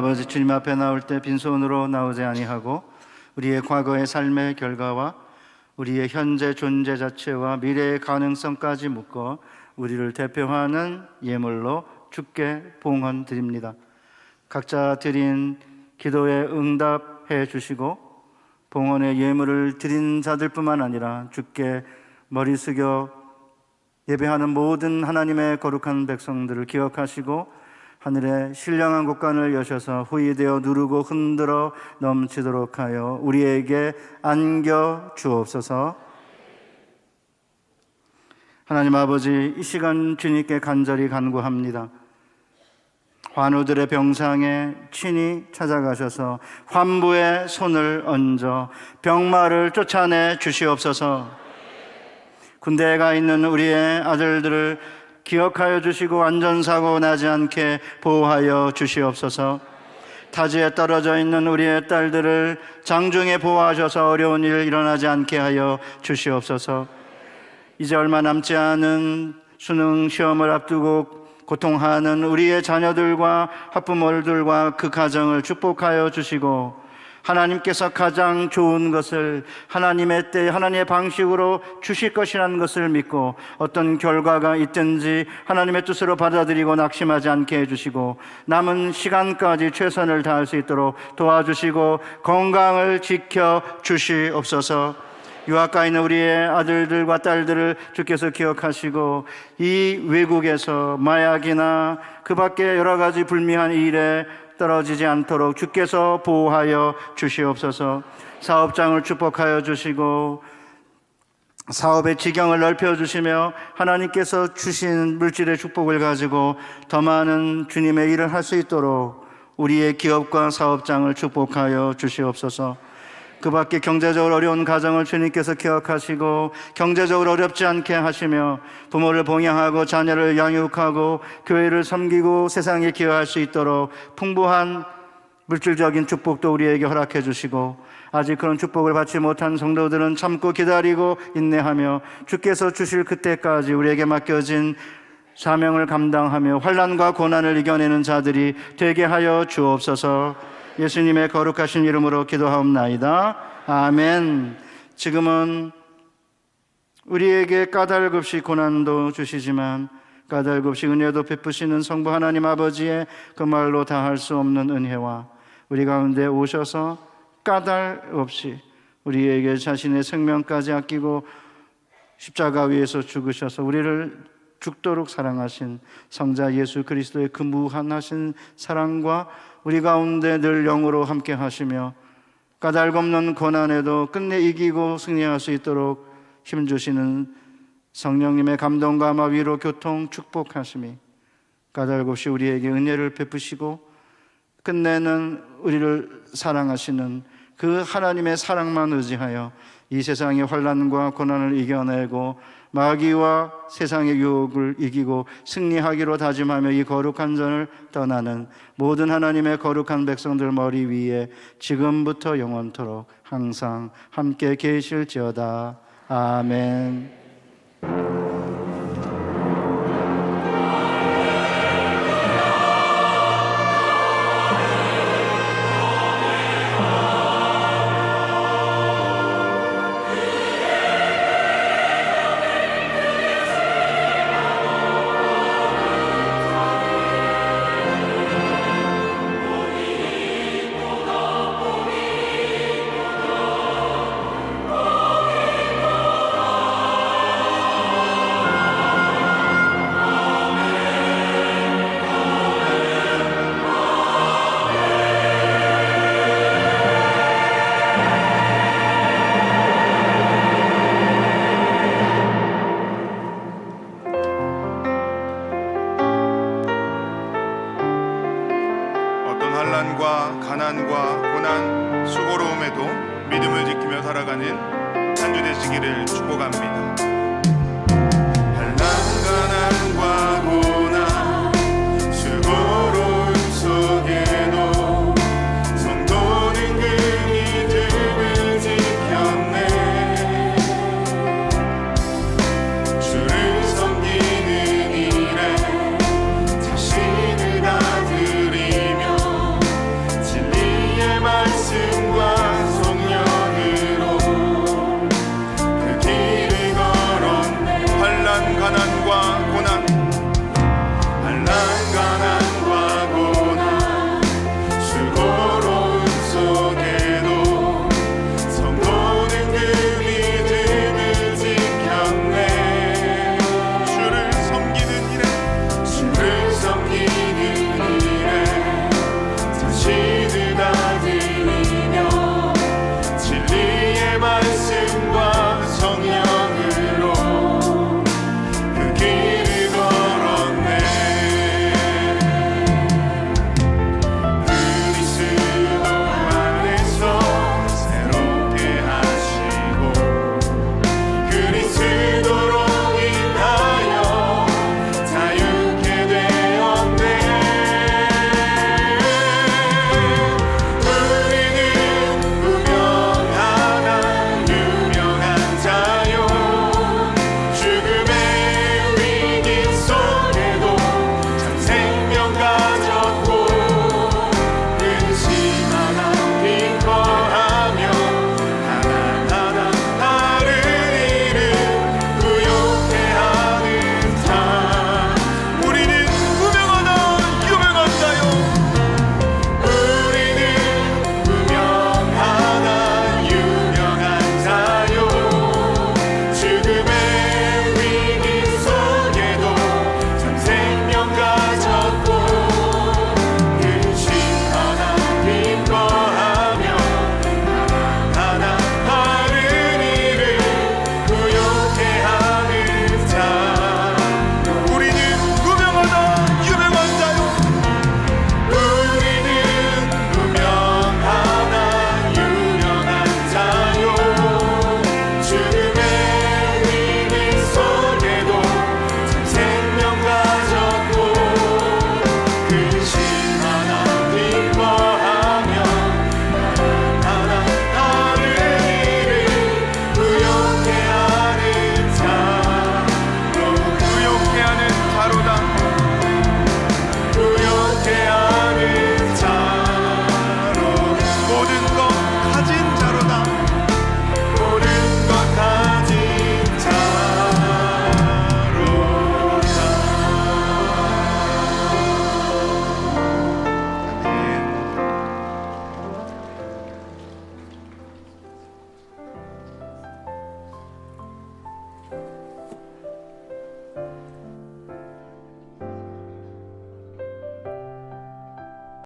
아버지, 주님 앞에 나올 때 빈손으로 나오지 아니하고 우리의 과거의 삶의 결과와 우리의 현재 존재 자체와 미래의 가능성까지 묶어 우리를 대표하는 예물로 주께 봉헌 드립니다. 각자 드린 기도에 응답해 주시고 봉헌의 예물을 드린 자들뿐만 아니라 주께 머리 숙여 예배하는 모든 하나님의 거룩한 백성들을 기억하시고 하늘의 신령한 곳간을 여셔서 후이되어 누르고 흔들어 넘치도록 하여 우리에게 안겨 주옵소서. 하나님 아버지, 이 시간 주님께 간절히 간구합니다. 환우들의 병상에 친히 찾아가셔서 환부의 손을 얹어 병마를 쫓아내 주시옵소서. 군대에 가 있는 우리의 아들들을 기억하여 주시고 안전사고 나지 않게 보호하여 주시옵소서. 타지에 떨어져 있는 우리의 딸들을 장중에 보호하셔서 어려운 일 일어나지 않게 하여 주시옵소서. 이제 얼마 남지 않은 수능 시험을 앞두고 고통하는 우리의 자녀들과 학부모들과 그 가정을 축복하여 주시고 하나님께서 가장 좋은 것을 하나님의 때 하나님의 방식으로 주실 것이라는 것을 믿고 어떤 결과가 있든지 하나님의 뜻으로 받아들이고 낙심하지 않게 해주시고 남은 시간까지 최선을 다할 수 있도록 도와주시고 건강을 지켜 주시옵소서. 유학가 있는 우리의 아들들과 딸들을 주께서 기억하시고 이 외국에서 마약이나 그 밖에 여러 가지 불미한 일에 떨어지지 않도록 주께서 보호하여 주시옵소서. 사업장을 축복하여 주시고 사업의 지경을 넓혀 주시며 하나님께서 주신 물질의 축복을 가지고 더 많은 주님의 일을 할 수 있도록 우리의 기업과 사업장을 축복하여 주시옵소서. 그 밖에 경제적으로 어려운 가정을 주님께서 기억하시고 경제적으로 어렵지 않게 하시며 부모를 봉양하고 자녀를 양육하고 교회를 섬기고 세상에 기여할 수 있도록 풍부한 물질적인 축복도 우리에게 허락해 주시고 아직 그런 축복을 받지 못한 성도들은 참고 기다리고 인내하며 주께서 주실 그때까지 우리에게 맡겨진 사명을 감당하며 환난과 고난을 이겨내는 자들이 되게 하여 주옵소서. 예수님의 거룩하신 이름으로 기도하옵나이다. 아멘. 지금은 우리에게 까닭 없이 고난도 주시지만 까닭 없이 은혜도 베푸시는 성부 하나님 아버지의 그 말로 다할 수 없는 은혜와 우리 가운데 오셔서 까닭 없이 우리에게 자신의 생명까지 아끼고 십자가 위에서 죽으셔서 우리를 죽도록 사랑하신 성자 예수 그리스도의 그 무한하신 사랑과 우리 가운데 늘 영으로 함께 하시며 까닭 없는 고난에도 끝내 이기고 승리할 수 있도록 힘주시는 성령님의 감동과 아마 위로 교통 축복하심이 까닭 없이 우리에게 은혜를 베푸시고 끝내는 우리를 사랑하시는 그 하나님의 사랑만 의지하여 이 세상의 환난과 고난을 이겨내고 마귀와 세상의 유혹을 이기고 승리하기로 다짐하며 이 거룩한 전을 떠나는 모든 하나님의 거룩한 백성들 머리 위에 지금부터 영원토록 항상 함께 계실지어다. 아멘. 환난과 가난과 고난, 수고로움에도 믿음을 지키며 살아가는 한 주 되시기를 축복합니다.